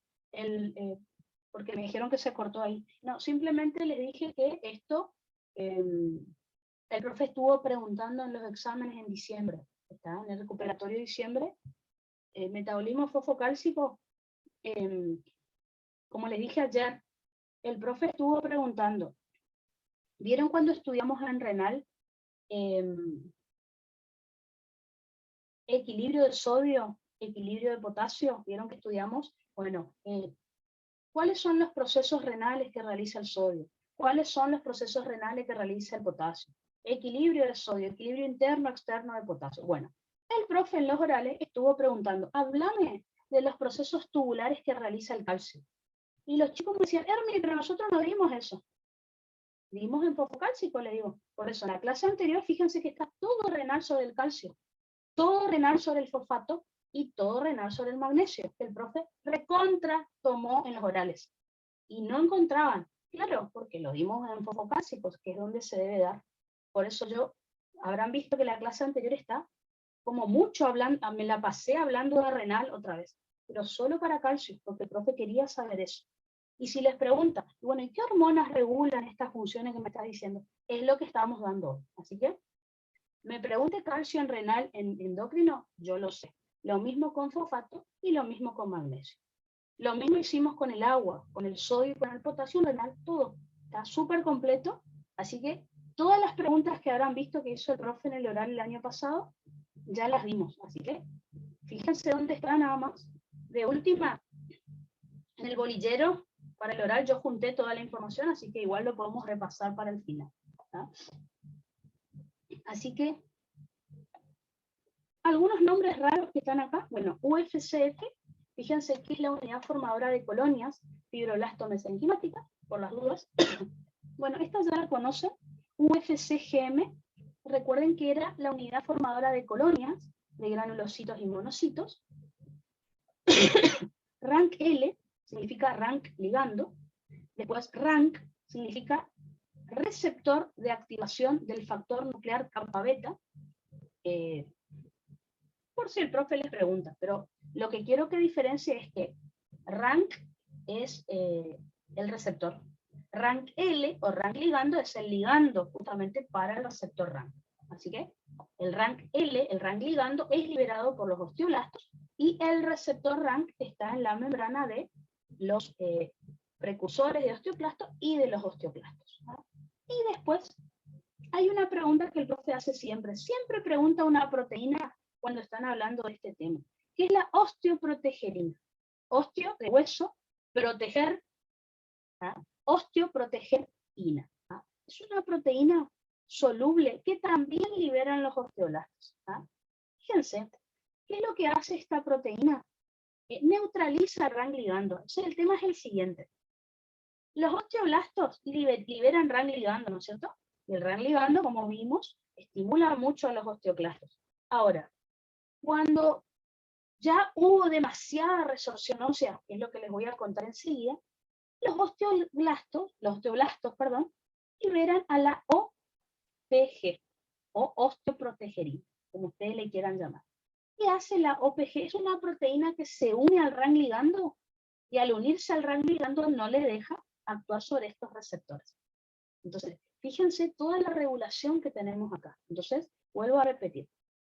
porque me dijeron que se cortó ahí. No, simplemente les dije que esto, el profe estuvo preguntando en los exámenes en diciembre, ¿está? En el recuperatorio de diciembre, metabolismo fosfocálcico, como les dije ayer, el profe estuvo preguntando, ¿vieron cuando estudiamos en renal equilibrio de sodio, equilibrio de potasio? ¿Vieron que estudiamos? Bueno, ¿Cuáles son los procesos renales que realiza el sodio? ¿Cuáles son los procesos renales que realiza el potasio? Equilibrio de sodio, equilibrio interno, externo de potasio. Bueno, el profe en los orales estuvo preguntando, háblame de los procesos tubulares que realiza el calcio. Y los chicos me decían, Hermi, pero nosotros no vimos eso. Vimos en fosfocálcico, le digo. Por eso, en la clase anterior, fíjense que está todo renal sobre el calcio, todo renal sobre el fosfato y todo renal sobre el magnesio, que el profe recontra tomó en los orales. Y no encontraban, claro, porque lo dimos en fosfocálcicos, que es donde se debe dar. Por eso habrán visto que la clase anterior está como mucho hablando, me la pasé hablando de renal otra vez, pero solo para calcio, porque el profe quería saber eso. Y si les pregunta, bueno, ¿y qué hormonas regulan estas funciones que me estás diciendo? Es lo que estamos dando hoy. Así que, me pregunte calcio en renal, en endocrino, yo lo sé. Lo mismo con fosfato y lo mismo con magnesio. Lo mismo hicimos con el agua, con el sodio y con el potasio renal, todo. Está súper completo. Así que todas las preguntas que habrán visto que hizo el profe en el oral el año pasado, ya las dimos. Así que fíjense dónde está nada más. De última, en el bolillero, para el oral yo junté toda la información, así que igual lo podemos repasar para el final. ¿Tá? Así que, algunos nombres raros que están acá. Bueno, UFCF, fíjense que es la unidad formadora de colonias fibroblasto mesenquimática, por las dudas. Bueno, esta ya la conocen. UFCGM, recuerden que era la unidad formadora de colonias de granulocitos y monocitos. Rank L significa rank ligando. Después rank significa receptor de activación del factor nuclear kappa beta. Por si el profe les pregunta, pero lo que quiero que diferencie es que rank es el receptor. Rank L o rank ligando es el ligando justamente para el receptor rank. Así que el rank L, el rank ligando, es liberado por los osteoblastos y el receptor rank está en la membrana de los precursores de osteoclastos y de los osteoclastos. ¿No? Y después hay una pregunta que el profe hace siempre. Siempre pregunta una proteína cuando están hablando de este tema, que es la osteoprotegerina. Osteo de hueso, proteger, ¿ah? Osteoprotegerina. ¿Ah? Es una proteína soluble que también liberan los osteoblastos. ¿Ah? Fíjense, ¿qué es lo que hace esta proteína? Neutraliza el RAN ligando. Entonces el tema es el siguiente. Los osteoblastos liberan RAN ligando, ¿no es cierto? Y el RAN ligando, como vimos, estimula mucho a los osteoclastos. Ahora, cuando ya hubo demasiada resorción ósea, que es lo que les voy a contar enseguida, los osteoblastos, liberan a la OPG, o osteoprotegerina, como ustedes le quieran llamar. ¿Qué hace la OPG? Es una proteína que se une al RAN ligando, y al unirse al RAN ligando no le deja actuar sobre estos receptores. Entonces, fíjense toda la regulación que tenemos acá. Entonces, vuelvo a repetir.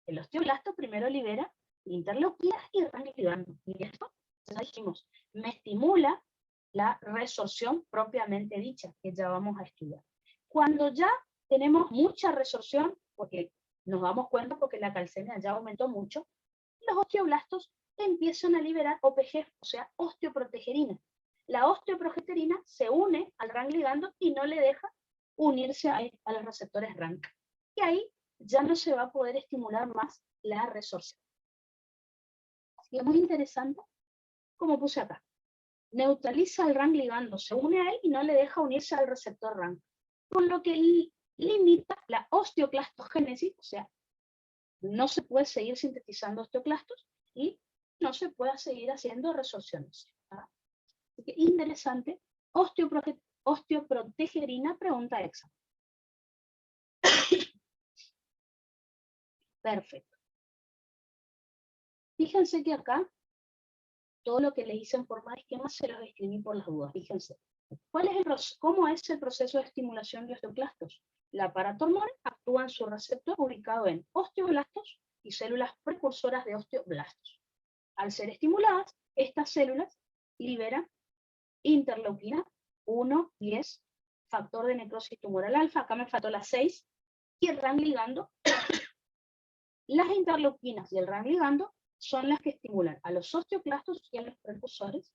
El osteoblasto primero libera interleuquinas y RAN ligando. Y esto, ya dijimos, me estimula la resorción propiamente dicha, que ya vamos a estudiar. Cuando ya tenemos mucha resorción, porque nos damos cuenta porque la calcemia ya aumentó mucho, los osteoblastos empiezan a liberar OPG, o sea, osteoprotegerina. La osteoprogesterina se une al RAN ligando y no le deja unirse a los receptores RAN. Y ahí ya no se va a poder estimular más la resorción. Así que muy interesante, como puse acá. Neutraliza el RAN ligando, se une a él y no le deja unirse al receptor RAN. Con lo que limita la osteoclastogénesis, o sea, no se puede seguir sintetizando osteoclastos y no se puede seguir haciendo resorciones. ¿Ah? Así que interesante. Osteoprotegerina, pregunta examen. Perfecto. Fíjense que acá, todo lo que les hice en forma de esquema se los escribí por las dudas. Fíjense. ¿Cómo es el proceso de estimulación de osteoclastos? La paratormona actúa en su receptor ubicado en osteoblastos y células precursoras de osteoblastos. Al ser estimuladas, estas células liberan interleuquina 1, 10, factor de necrosis tumoral alfa, acá me faltó la 6, y el RAN ligando. Las interleuquinas y el RAN ligando son las que estimulan a los osteoclastos y a los precursores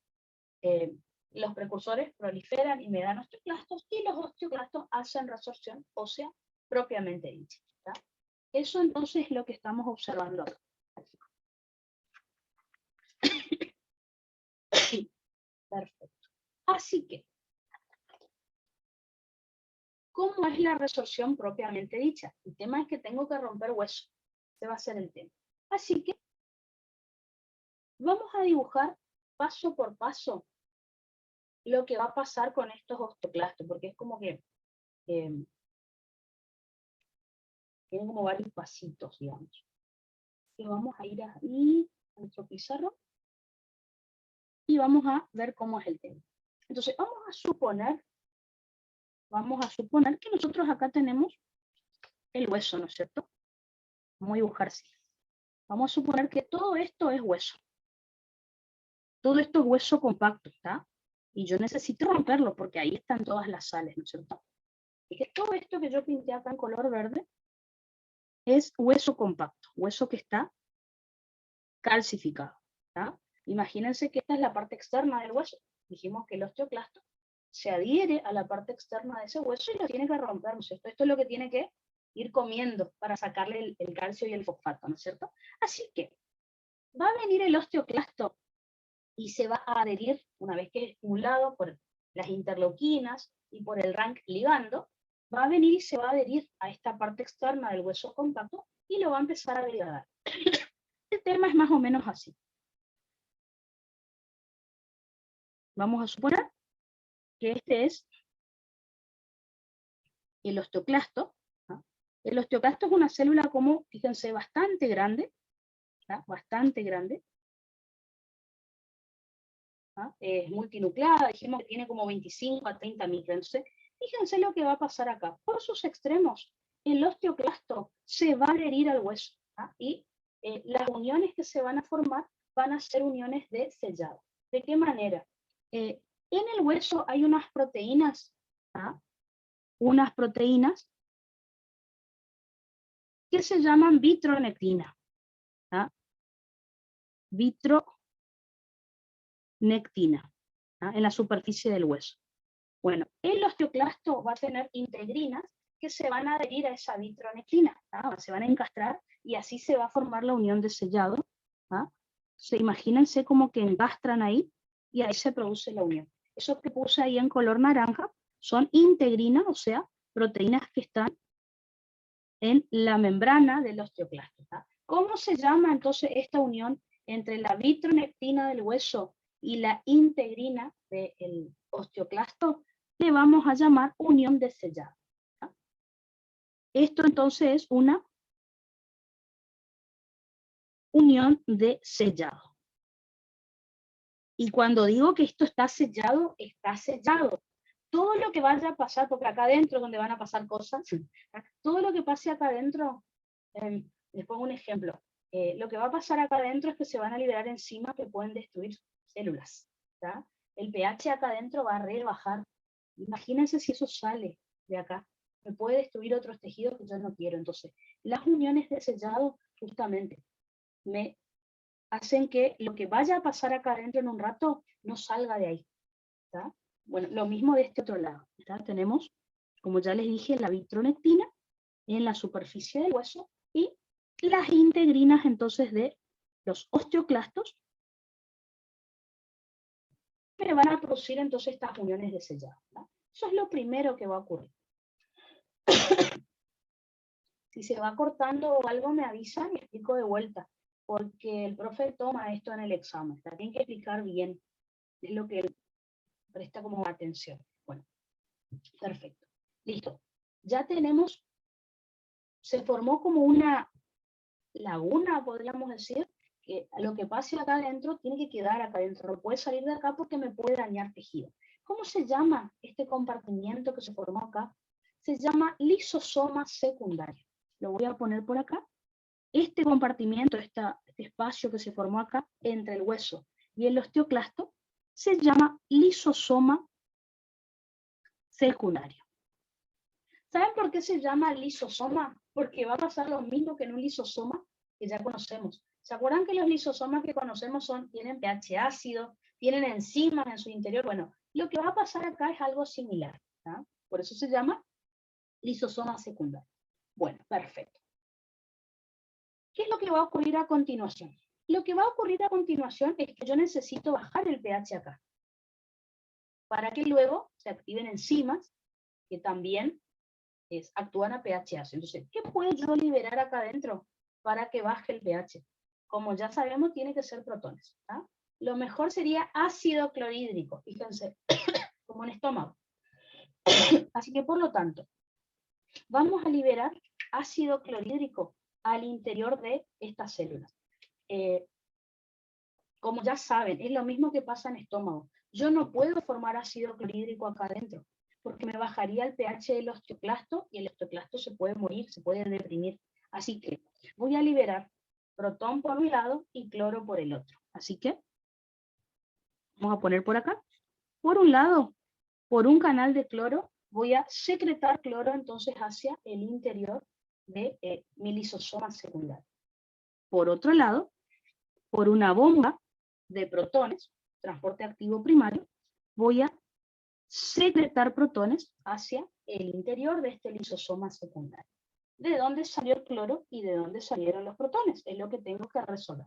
los precursores proliferan y me dan osteoclastos, y los osteoclastos hacen resorción ósea propiamente dicha. ¿Tá? Eso entonces es lo que estamos observando acá. Perfecto. Así que, ¿cómo es la resorción propiamente dicha? El tema es que tengo que romper hueso. Ese va a ser el tema. Así que, vamos a dibujar paso por paso lo que va a pasar con estos osteoclastos, porque es como que tienen como varios pasitos, digamos. Y vamos a ir ahí a nuestro pizarro y vamos a ver cómo es el tema. Entonces, vamos a suponer que nosotros acá tenemos el hueso, ¿no es cierto? Vamos a dibujar así. Vamos a suponer que todo esto es hueso. Todo esto es hueso compacto, ¿está? Y yo necesito romperlo porque ahí están todas las sales, ¿no es cierto? Y que todo esto que yo pinté acá en color verde es hueso compacto, hueso que está calcificado, ¿está? Imagínense que esta es la parte externa del hueso. Dijimos que el osteoclasto se adhiere a la parte externa de ese hueso y lo tiene que romper, ¿no es cierto? Esto es lo que tiene que ir comiendo para sacarle el calcio y el fosfato, ¿no es cierto? Así que va a venir el osteoclasto y se va a adherir, una vez que es estimulado por las interleuquinas y por el RANK ligando, va a venir y se va a adherir a esta parte externa del hueso compacto y lo va a empezar a degradar. El tema es más o menos así. Vamos a suponer que este es el osteoclasto. ¿No? El osteoclasto es una célula como, fíjense, bastante grande, ¿no? Bastante grande. ¿No? Es multinucleada, dijimos que tiene como 25 a 30 micros. Entonces, fíjense lo que va a pasar acá. Por sus extremos, el osteoclasto se va a adherir al hueso. ¿No? Y las uniones que se van a formar van a ser uniones de sellado. ¿De qué manera? En el hueso hay unas proteínas, ¿no? Unas proteínas que se llaman vitronectina. ¿Ah? Vitronectina, ¿ah? En la superficie del hueso. Bueno, el osteoclasto va a tener integrinas que se van a adherir a esa vitronectina, ¿ah? Se van a encastrar y así se va a formar la unión de sellado. ¿Ah? Imagínense como que encastran ahí y ahí se produce la unión. Eso que puse ahí en color naranja son integrinas, o sea, proteínas que están en la membrana del osteoclasto. ¿Tá? ¿Cómo se llama entonces esta unión entre la vitronectina del hueso y la integrina del osteoclasto? Le vamos a llamar unión de sellado. ¿Tá? Esto entonces es una unión de sellado. Y cuando digo que esto está sellado, está sellado. Todo lo que vaya a pasar, porque acá adentro es donde van a pasar cosas, todo lo que pase acá adentro, les pongo un ejemplo. Lo que va a pasar acá adentro es que se van a liberar enzimas que pueden destruir células. ¿Tá? El pH acá adentro va a rebajar. Imagínense si eso sale de acá. Me puede destruir otros tejidos que yo no quiero. Entonces, las uniones de sellado justamente me hacen que lo que vaya a pasar acá adentro en un rato no salga de ahí. ¿Tá? Bueno, lo mismo de este otro lado. ¿Tá? Tenemos, como ya les dije, la vitronectina en la superficie del hueso y las integrinas entonces de los osteoclastos que van a producir entonces estas uniones de sellado. ¿Tá? Eso es lo primero que va a ocurrir. Si se va cortando o algo me avisan y explico de vuelta, porque el profe toma esto en el examen. ¿Tá? Tienen que explicar bien, es lo que él presta como atención. Bueno, perfecto. Listo. Ya tenemos, se formó como una laguna, podríamos decir, que lo que pase acá adentro tiene que quedar acá adentro, no puede salir de acá porque me puede dañar tejido. ¿Cómo se llama este compartimiento que se formó acá? Se llama lisosoma secundario. Lo voy a poner por acá. Este compartimiento, este espacio que se formó acá entre el hueso y el osteoclasto, se llama lisosoma secundario. ¿Saben por qué se llama lisosoma? Porque va a pasar lo mismo que en un lisosoma que ya conocemos. ¿Se acuerdan que los lisosomas que conocemos tienen pH ácido, tienen enzimas en su interior? Bueno, Lo que va a pasar acá es algo similar, ¿tá? Por eso se llama lisosoma secundario. Bueno, perfecto. ¿Qué es lo que va a ocurrir a continuación? Lo que va a ocurrir a continuación es que yo necesito bajar el pH acá, para que luego se activen enzimas que también actúan a pH ácido. Entonces, ¿qué puedo yo liberar acá adentro para que baje el pH? Como ya sabemos, tiene que ser protones, ¿tá? Lo mejor sería ácido clorhídrico, fíjense, como en estómago. Así que por lo tanto, vamos a liberar ácido clorhídrico al interior de estas células. Como ya saben, es lo mismo que pasa en estómago. Yo no puedo formar ácido clorhídrico acá adentro, porque me bajaría el pH del osteoclasto y el osteoclasto se puede morir, se puede deprimir. Así que voy a liberar protón por un lado y cloro por el otro. Así que vamos a poner por acá. Por un lado, por un canal de cloro, voy a secretar cloro entonces hacia el interior de mi lisosoma secundario. Por otro lado, por una bomba de protones, transporte activo primario, voy a secretar protones hacia el interior de este lisosoma secundario. ¿De dónde salió el cloro y de dónde salieron los protones? Es lo que tengo que resolver.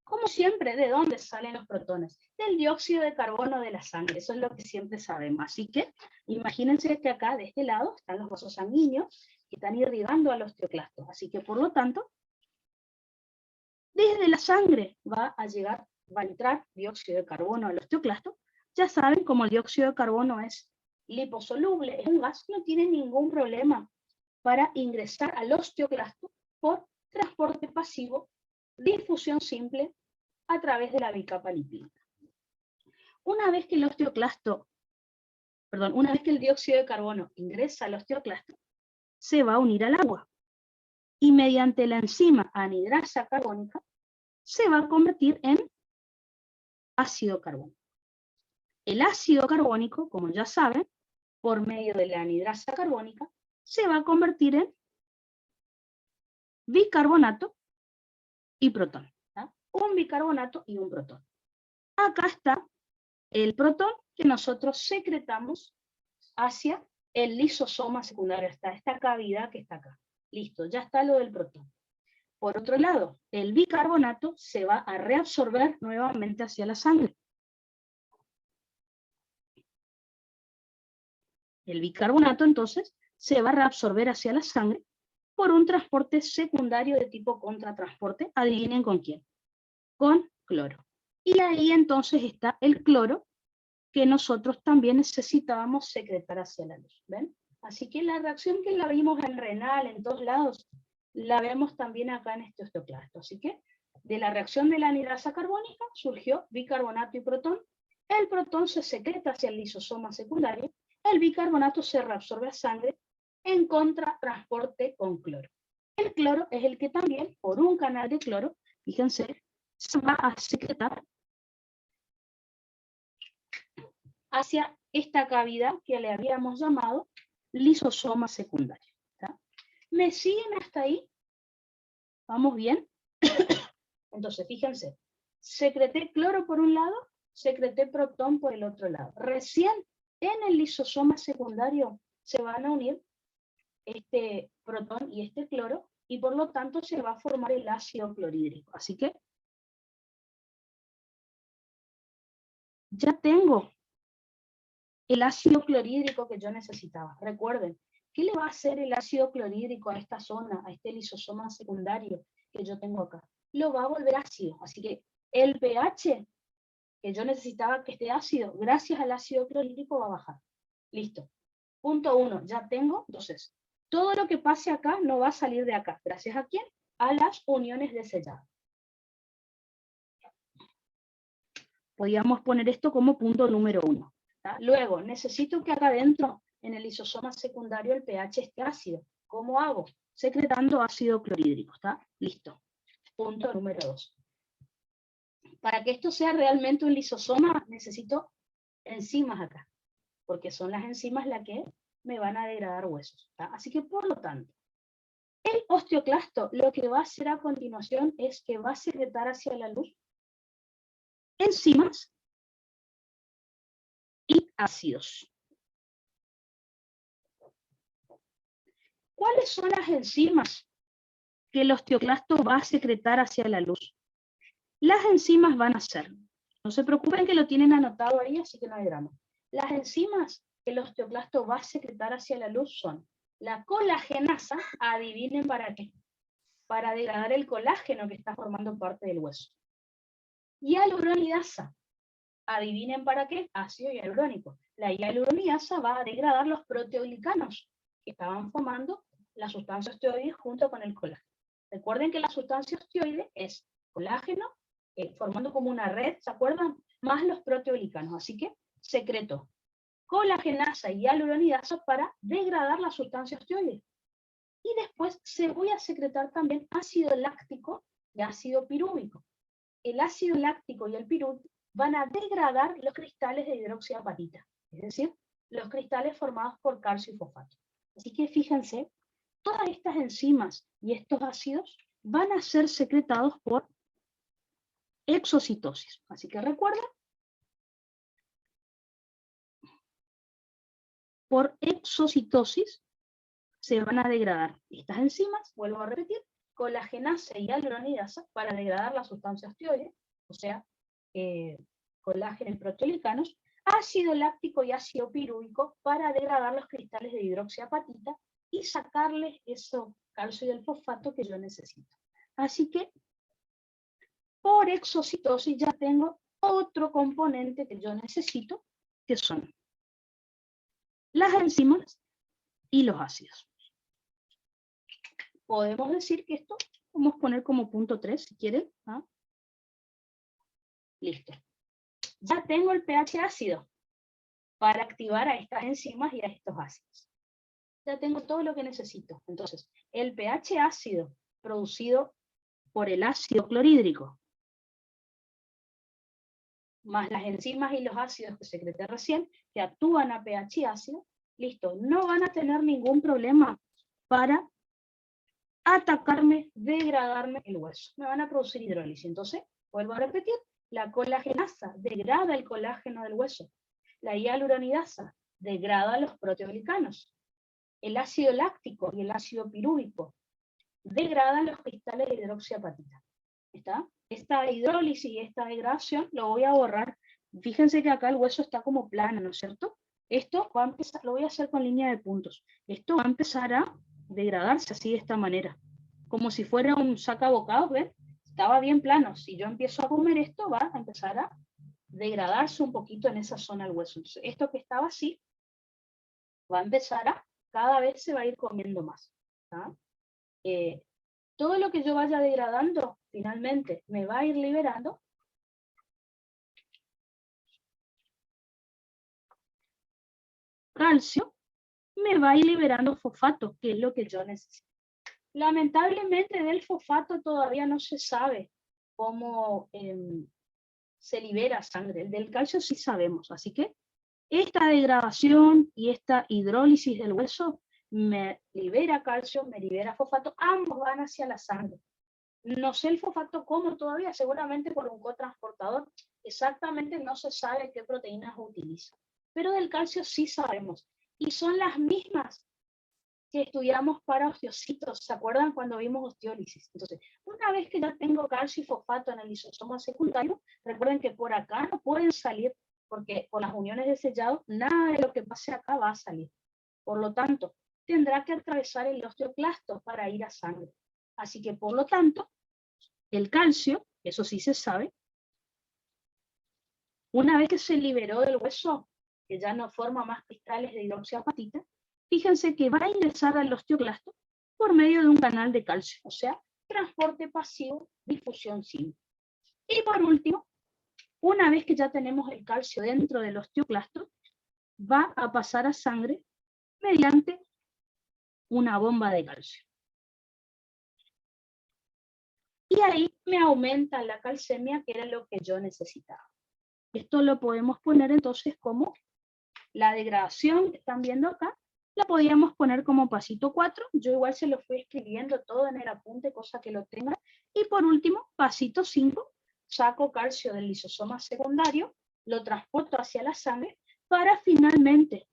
Como siempre, ¿de dónde salen los protones? Del dióxido de carbono de la sangre, eso es lo que siempre sabemos. Así que imagínense que acá, de este lado, están los vasos sanguíneos que están irrigando a los osteoclastos. Así que, por lo tanto, desde la sangre va a entrar dióxido de carbono al osteoclasto. Ya saben, como el dióxido de carbono es liposoluble, es un gas, no tiene ningún problema para ingresar al osteoclasto por transporte pasivo, difusión simple, a través de la bicapa lipídica. Una vez que el dióxido de carbono ingresa al osteoclasto, se va a unir al agua. Y mediante la enzima anhidrasa carbónica, se va a convertir en ácido carbónico. El ácido carbónico, como ya saben, por medio de la anhidrasa carbónica, se va a convertir en bicarbonato y protón. ¿tá? Un bicarbonato y un protón. Acá está el protón que nosotros secretamos hacia el lisosoma secundario, hasta esta cavidad que está acá. Listo, ya está lo del protón. Por otro lado, el bicarbonato se va a reabsorber nuevamente hacia la sangre. El bicarbonato entonces se va a reabsorber hacia la sangre por un transporte secundario de tipo contratransporte. Adivinen con quién. Con cloro. Y ahí entonces está el cloro que nosotros también necesitábamos secretar hacia la luz. ¿Ven? Así que la reacción que la vimos en renal, en todos lados, la vemos también acá en este osteoclasto. Así que de la reacción de la anhidrasa carbónica surgió bicarbonato y protón. El protón se secreta hacia el lisosoma secundario. El bicarbonato se reabsorbe a sangre en contratransporte con cloro. El cloro es el que también, por un canal de cloro, fíjense, se va a secretar hacia esta cavidad que le habíamos llamado lisosoma secundario. ¿tá? ¿Me siguen hasta ahí? ¿Vamos bien? Entonces, fíjense, secreté cloro por un lado, secreté protón por el otro lado. Recién en el lisosoma secundario se van a unir este protón y este cloro, y por lo tanto se va a formar el ácido clorhídrico. Así que ya tengo el ácido clorhídrico que yo necesitaba. Recuerden, ¿qué le va a hacer el ácido clorhídrico a esta zona, a este lisosoma secundario que yo tengo acá? Lo va a volver ácido. Así que el pH que yo necesitaba que esté ácido, gracias al ácido clorhídrico va a bajar. Listo. Punto 1, ya tengo. Entonces, todo lo que pase acá no va a salir de acá. ¿Gracias a quién? A las uniones de sellado. Podríamos poner esto como punto número 1. Luego, necesito que acá adentro, en el lisosoma secundario, el pH esté ácido. ¿Cómo hago? Secretando ácido clorhídrico. ¿Está? Listo. Punto número 2. Para que esto sea realmente un lisosoma, necesito enzimas acá, porque son las enzimas las que me van a degradar huesos. ¿tá? Así que, por lo tanto, el osteoclasto lo que va a hacer a continuación es que va a secretar hacia la luz enzimas y ácidos. ¿Cuáles son las enzimas que el osteoclasto va a secretar hacia la luz? Las enzimas van a ser, no se preocupen que lo tienen anotado ahí, así que no hay drama. Las enzimas que el osteoclasto va a secretar hacia la luz son la colagenasa, adivinen para qué, para degradar el colágeno que está formando parte del hueso. Hialuronidasa, adivinen para qué, ácido hialurónico. La hialuronidasa va a degradar los proteoglicanos que estaban formando la sustancia osteoide junto con el colágeno. Recuerden que la sustancia osteoide es colágeno, formando como una red, ¿se acuerdan? Más los proteoglicanos. Así que secretó colagenasa y hialuronidasa para degradar la sustancia osteoide. Y después se voy a secretar también ácido láctico y ácido pirúvico. El ácido láctico y el pirúvico van a degradar los cristales de hidroxiapatita, es decir, los cristales formados por calcio y fosfato. Así que fíjense, todas estas enzimas y estos ácidos van a ser secretados por exocitosis. Así que recuerden, por exocitosis se van a degradar estas enzimas, vuelvo a repetir, colagenasa y hialuronidasa para degradar la sustancia osteoide, o sea, colágeno y proteoglicanos, ácido láctico y ácido pirúvico para degradar los cristales de hidroxiapatita y sacarles eso calcio y el fosfato que yo necesito. Así que, por exocitosis ya tengo otro componente que yo necesito, que son las enzimas y los ácidos. Podemos decir que esto, vamos a poner como punto 3, si quieren. ¿Ah? Listo. Ya tengo el pH ácido para activar a estas enzimas y a estos ácidos. Ya tengo todo lo que necesito. Entonces, el pH ácido producido por el ácido clorhídrico, más las enzimas y los ácidos que secreté recién, que actúan a pH ácido, listo, no van a tener ningún problema para atacarme, degradarme el hueso. Me van a producir hidrólisis. Entonces, vuelvo a repetir, la colagenasa degrada el colágeno del hueso. La hialuronidasa degrada los proteoglicanos. El ácido láctico y el ácido pirúvico degradan los cristales de hidroxiapatita. ¿Está? Esta hidrólisis y esta degradación lo voy a borrar. Fíjense que acá el hueso está como plano, ¿no es cierto? Esto va a empezar, lo voy a hacer con línea de puntos. Esto va a empezar a degradarse así de esta manera. Como si fuera un sacabocados, ¿ven? Estaba bien plano. Si yo empiezo a comer esto, va a empezar a degradarse un poquito en esa zona del hueso. Entonces, esto que estaba así, va a empezar a, cada vez se va a ir comiendo más. Todo lo que yo vaya degradando, finalmente, me va a ir liberando calcio, me va a ir liberando fosfato, que es lo que yo necesito. Lamentablemente del fosfato todavía no se sabe cómo se libera sangre. El del calcio sí sabemos, así que esta degradación y esta hidrólisis del hueso me libera calcio, me libera fosfato, ambos van hacia la sangre. No sé el fosfato cómo todavía, seguramente por un cotransportador, exactamente no se sabe qué proteínas utiliza. Pero del calcio sí sabemos, y son las mismas que estudiamos para osteocitos. ¿Se acuerdan cuando vimos osteólisis? Entonces, una vez que ya tengo calcio y fosfato en el lisosoma secundario, recuerden que por acá no pueden salir, porque por las uniones de sellado, nada de lo que pase acá va a salir. Por lo tanto, tendrá que atravesar el osteoclasto para ir a sangre. Así que, por lo tanto, el calcio, eso sí se sabe, una vez que se liberó del hueso, que ya no forma más cristales de hidroxiapatita, fíjense que va a ingresar al osteoclasto por medio de un canal de calcio, o sea, transporte pasivo, difusión simple. Y por último, una vez que ya tenemos el calcio dentro del osteoclasto, va a pasar a sangre mediante una bomba de calcio. Y ahí me aumenta la calcemia, que era lo que yo necesitaba. Esto lo podemos poner entonces como la degradación que están viendo acá, la podríamos poner como pasito 4, yo igual se lo fui escribiendo todo en el apunte, cosa que lo tengan, y por último, pasito 5, saco calcio del lisosoma secundario, lo transporto hacia la sangre para finalmente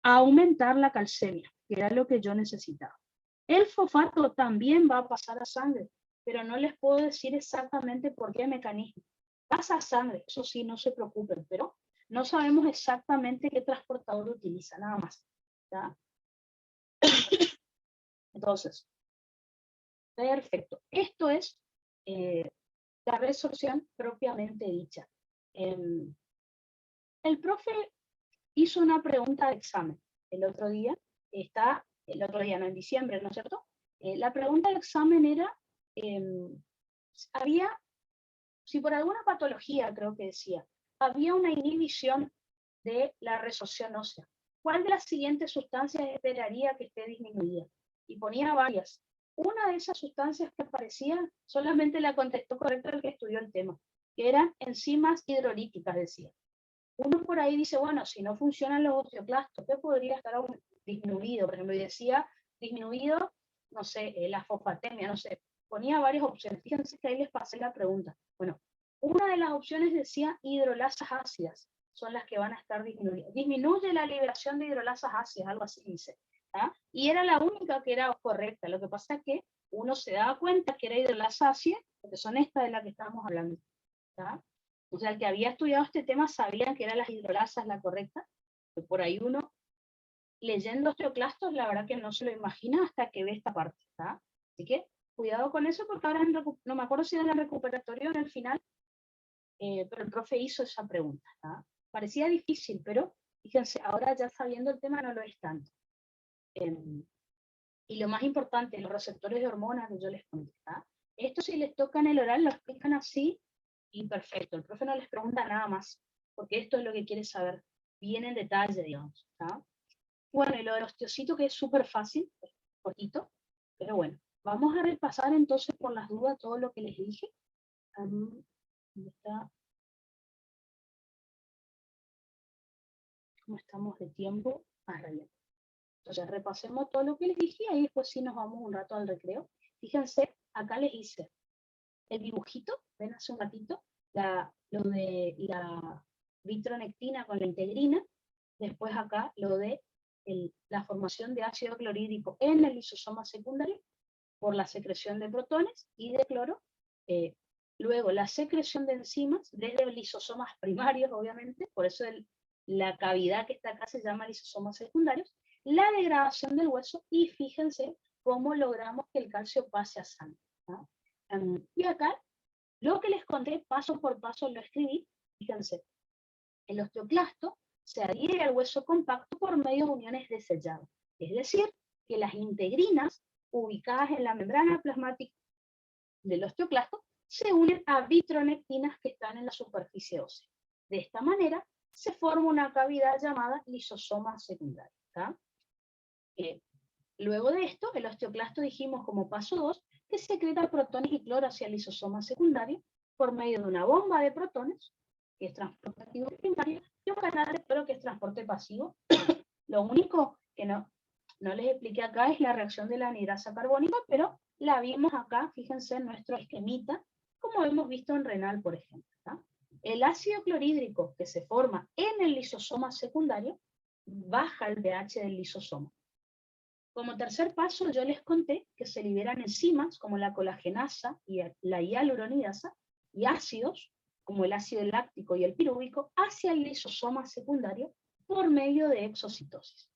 aumentar la calcemia, que era lo que yo necesitaba. El fosfato también va a pasar a sangre, pero no les puedo decir exactamente por qué mecanismo. Pasa a sangre, eso sí, no se preocupen, pero no sabemos exactamente qué transportador utiliza, nada más. ¿Ya? Entonces, perfecto. Esto es la resorción propiamente dicha. El profe hizo una pregunta de examen el otro día, no, en diciembre, ¿no es cierto? La pregunta de examen era, si por alguna patología, creo que decía, había una inhibición de la resorción ósea, ¿cuál de las siguientes sustancias esperaría que esté disminuida? Y ponía varias. Una de esas sustancias que aparecían, solamente la contestó correcto el que estudió el tema, que eran enzimas hidrolíticas, decía. Uno por ahí dice, bueno, si no funcionan los osteoclastos, ¿qué podría estar disminuido? Por ejemplo, y decía, disminuido, no sé, la fosfatemia, no sé. Ponía varias opciones. Fíjense que ahí les pasé la pregunta. Bueno, una de las opciones decía hidrolasas ácidas, son las que van a estar disminuidas. Disminuye la liberación de hidrolasas ácidas, algo así dice. ¿Ah? Y era la única que era correcta. Lo que pasa es que uno se daba cuenta que era hidrolasa ácida, porque son estas de las que estamos hablando. ¿Ah? O sea, el que había estudiado este tema sabía que eran las hidrolasas la correcta, pero por ahí uno, leyendo osteoclastos, la verdad que no se lo imagina hasta que ve esta parte, ¿tá? Así que, cuidado con eso, porque ahora no me acuerdo si era en el recuperatorio o en el final, pero el profe hizo esa pregunta, ¿tá? Parecía difícil, pero fíjense, ahora ya sabiendo el tema no lo es tanto. Y lo más importante, los receptores de hormonas que yo les conté, ¿tá? Esto si les toca en el oral, lo explican así, y perfecto, el profe no les pregunta nada más, porque esto es lo que quiere saber, bien en detalle, digamos. ¿Tá? Bueno, y lo del osteocito, que es súper fácil, cortito, pero bueno, vamos a repasar entonces por las dudas todo lo que les dije. ¿Dónde está? ¿Cómo estamos de tiempo? Bien. Entonces repasemos todo lo que les dije, y después sí nos vamos un rato al recreo. Fíjense, acá les hice el dibujito, ven hace un ratito, lo de la vitronectina con la integrina, después acá lo de la formación de ácido clorhídrico en el lisosoma secundario por la secreción de protones y de cloro, luego la secreción de enzimas desde lisosomas primarios, obviamente, por eso la cavidad que está acá se llama lisosomas secundarios, la degradación del hueso, y fíjense cómo logramos que el calcio pase a sangre. ¿No? Y acá, lo que les conté paso por paso lo escribí. Fíjense, el osteoclasto se adhiere al hueso compacto por medio de uniones de sellado. Es decir, que las integrinas ubicadas en la membrana plasmática del osteoclasto se unen a vitronectinas que están en la superficie ósea. De esta manera se forma una cavidad llamada lisosoma secundario. Luego de esto, el osteoclasto, dijimos como paso 2, que secreta protones y cloro hacia el lisosoma secundario por medio de una bomba de protones, que es transporte activo primario, y un canal de cloro, que es transporte pasivo. Lo único que no les expliqué acá es la reacción de la anhidrasa carbónica, pero la vimos acá, fíjense en nuestro esquemita, como hemos visto en renal, por ejemplo. ¿tá? El ácido clorhídrico que se forma en el lisosoma secundario baja el pH del lisosoma. Como tercer paso, yo les conté que se liberan enzimas como la colagenasa y la hialuronidasa, y ácidos como el ácido láctico y el pirúvico hacia el lisosoma secundario por medio de exocitosis.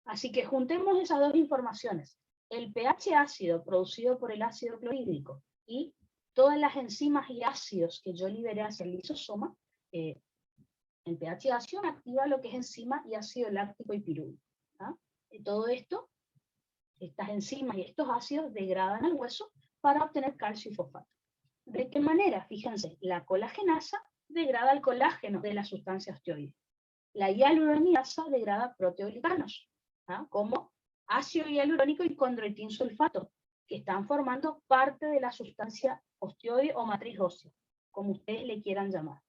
Así que juntemos esas dos informaciones, el pH ácido producido por el ácido clorhídrico y todas las enzimas y ácidos que yo liberé hacia el lisosoma. El pH ácido activa lo que es enzima y ácido láctico y pirúvico. Y todo esto, estas enzimas y estos ácidos degradan al hueso para obtener calcio y fosfato. ¿De qué manera? Fíjense, la colagenasa degrada el colágeno de la sustancia osteoide. La hialuronidasa degrada proteoglicanos, como ácido hialurónico y condroitin sulfato, que están formando parte de la sustancia osteoide o matriz ósea, como ustedes le quieran llamar.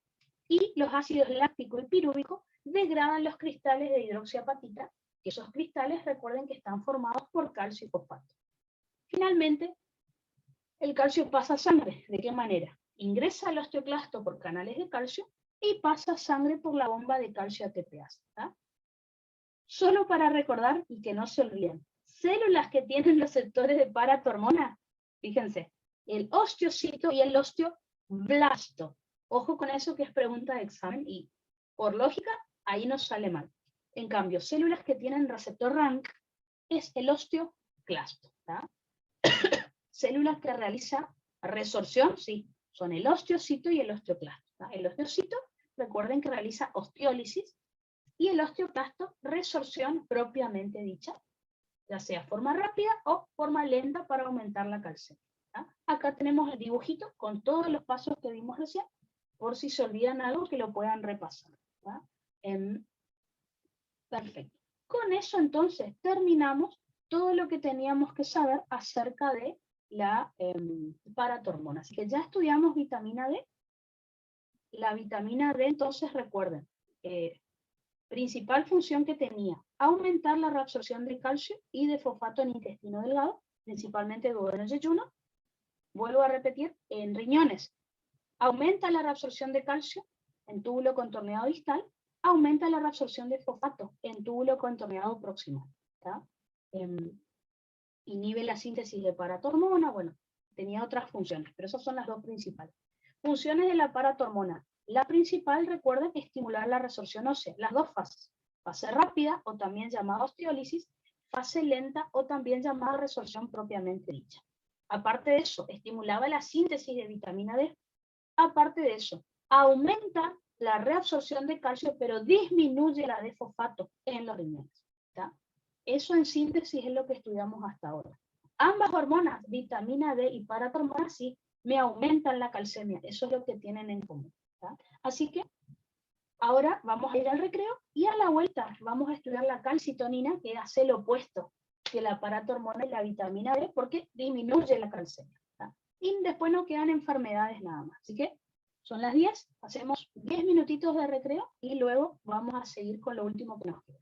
Y los ácidos láctico y pirúvico degradan los cristales de hidroxiapatita, que esos cristales, recuerden que están formados por calcio y fosfato. Finalmente, el calcio pasa a sangre. ¿De qué manera? ingresa al osteoclasto por canales de calcio y pasa sangre por la bomba de calcio ATPase. Solo para recordar y que no se olviden, células que tienen receptores de paratormona, fíjense, el osteocito y el osteoblasto. Ojo con eso que es pregunta de examen y por lógica ahí no sale mal. En cambio, células que tienen receptor RANK es el osteoclasto. Células que realizan resorción, sí, son el osteocito y el osteoclasto. El osteocito, recuerden que realiza osteólisis, y el osteoclasto, resorción propiamente dicha, ya sea forma rápida o forma lenta para aumentar la calcemia. Acá tenemos el dibujito con todos los pasos que vimos recién, por si se olvidan algo que lo puedan repasar. Perfecto. Con eso entonces terminamos todo lo que teníamos que saber acerca de la paratormona. Así que ya estudiamos vitamina D. La vitamina D, entonces recuerden, principal función que tenía, aumentar la reabsorción de calcio y de fosfato en intestino delgado, principalmente duodeno y yeyuno. Vuelvo a repetir, en riñones, aumenta la reabsorción de calcio en túbulo contorneado distal, aumenta la reabsorción de fosfato en túbulo contorneado próximo. Inhibe la síntesis de paratormona, bueno, tenía otras funciones, pero esas son las dos principales. Funciones de la paratormona. La principal, recuerden, estimular la resorción ósea, las dos fases. Fase rápida, o también llamada osteólisis, fase lenta, o también llamada resorción propiamente dicha. Aparte de eso, estimulaba la síntesis de vitamina D. Aparte de eso, aumenta la reabsorción de calcio, pero disminuye la de fosfato en los riñones. Eso en síntesis es lo que estudiamos hasta ahora. Ambas hormonas, vitamina D y paratormona, sí, me aumentan la calcemia. Eso es lo que tienen en común. Así que ahora vamos a ir al recreo y a la vuelta vamos a estudiar la calcitonina, que hace lo opuesto que la paratormona y la vitamina D, porque disminuye la calcemia. Y después no quedan enfermedades nada más. Así que son las 10, hacemos 10 minutitos de recreo y luego vamos a seguir con lo último que nos queda.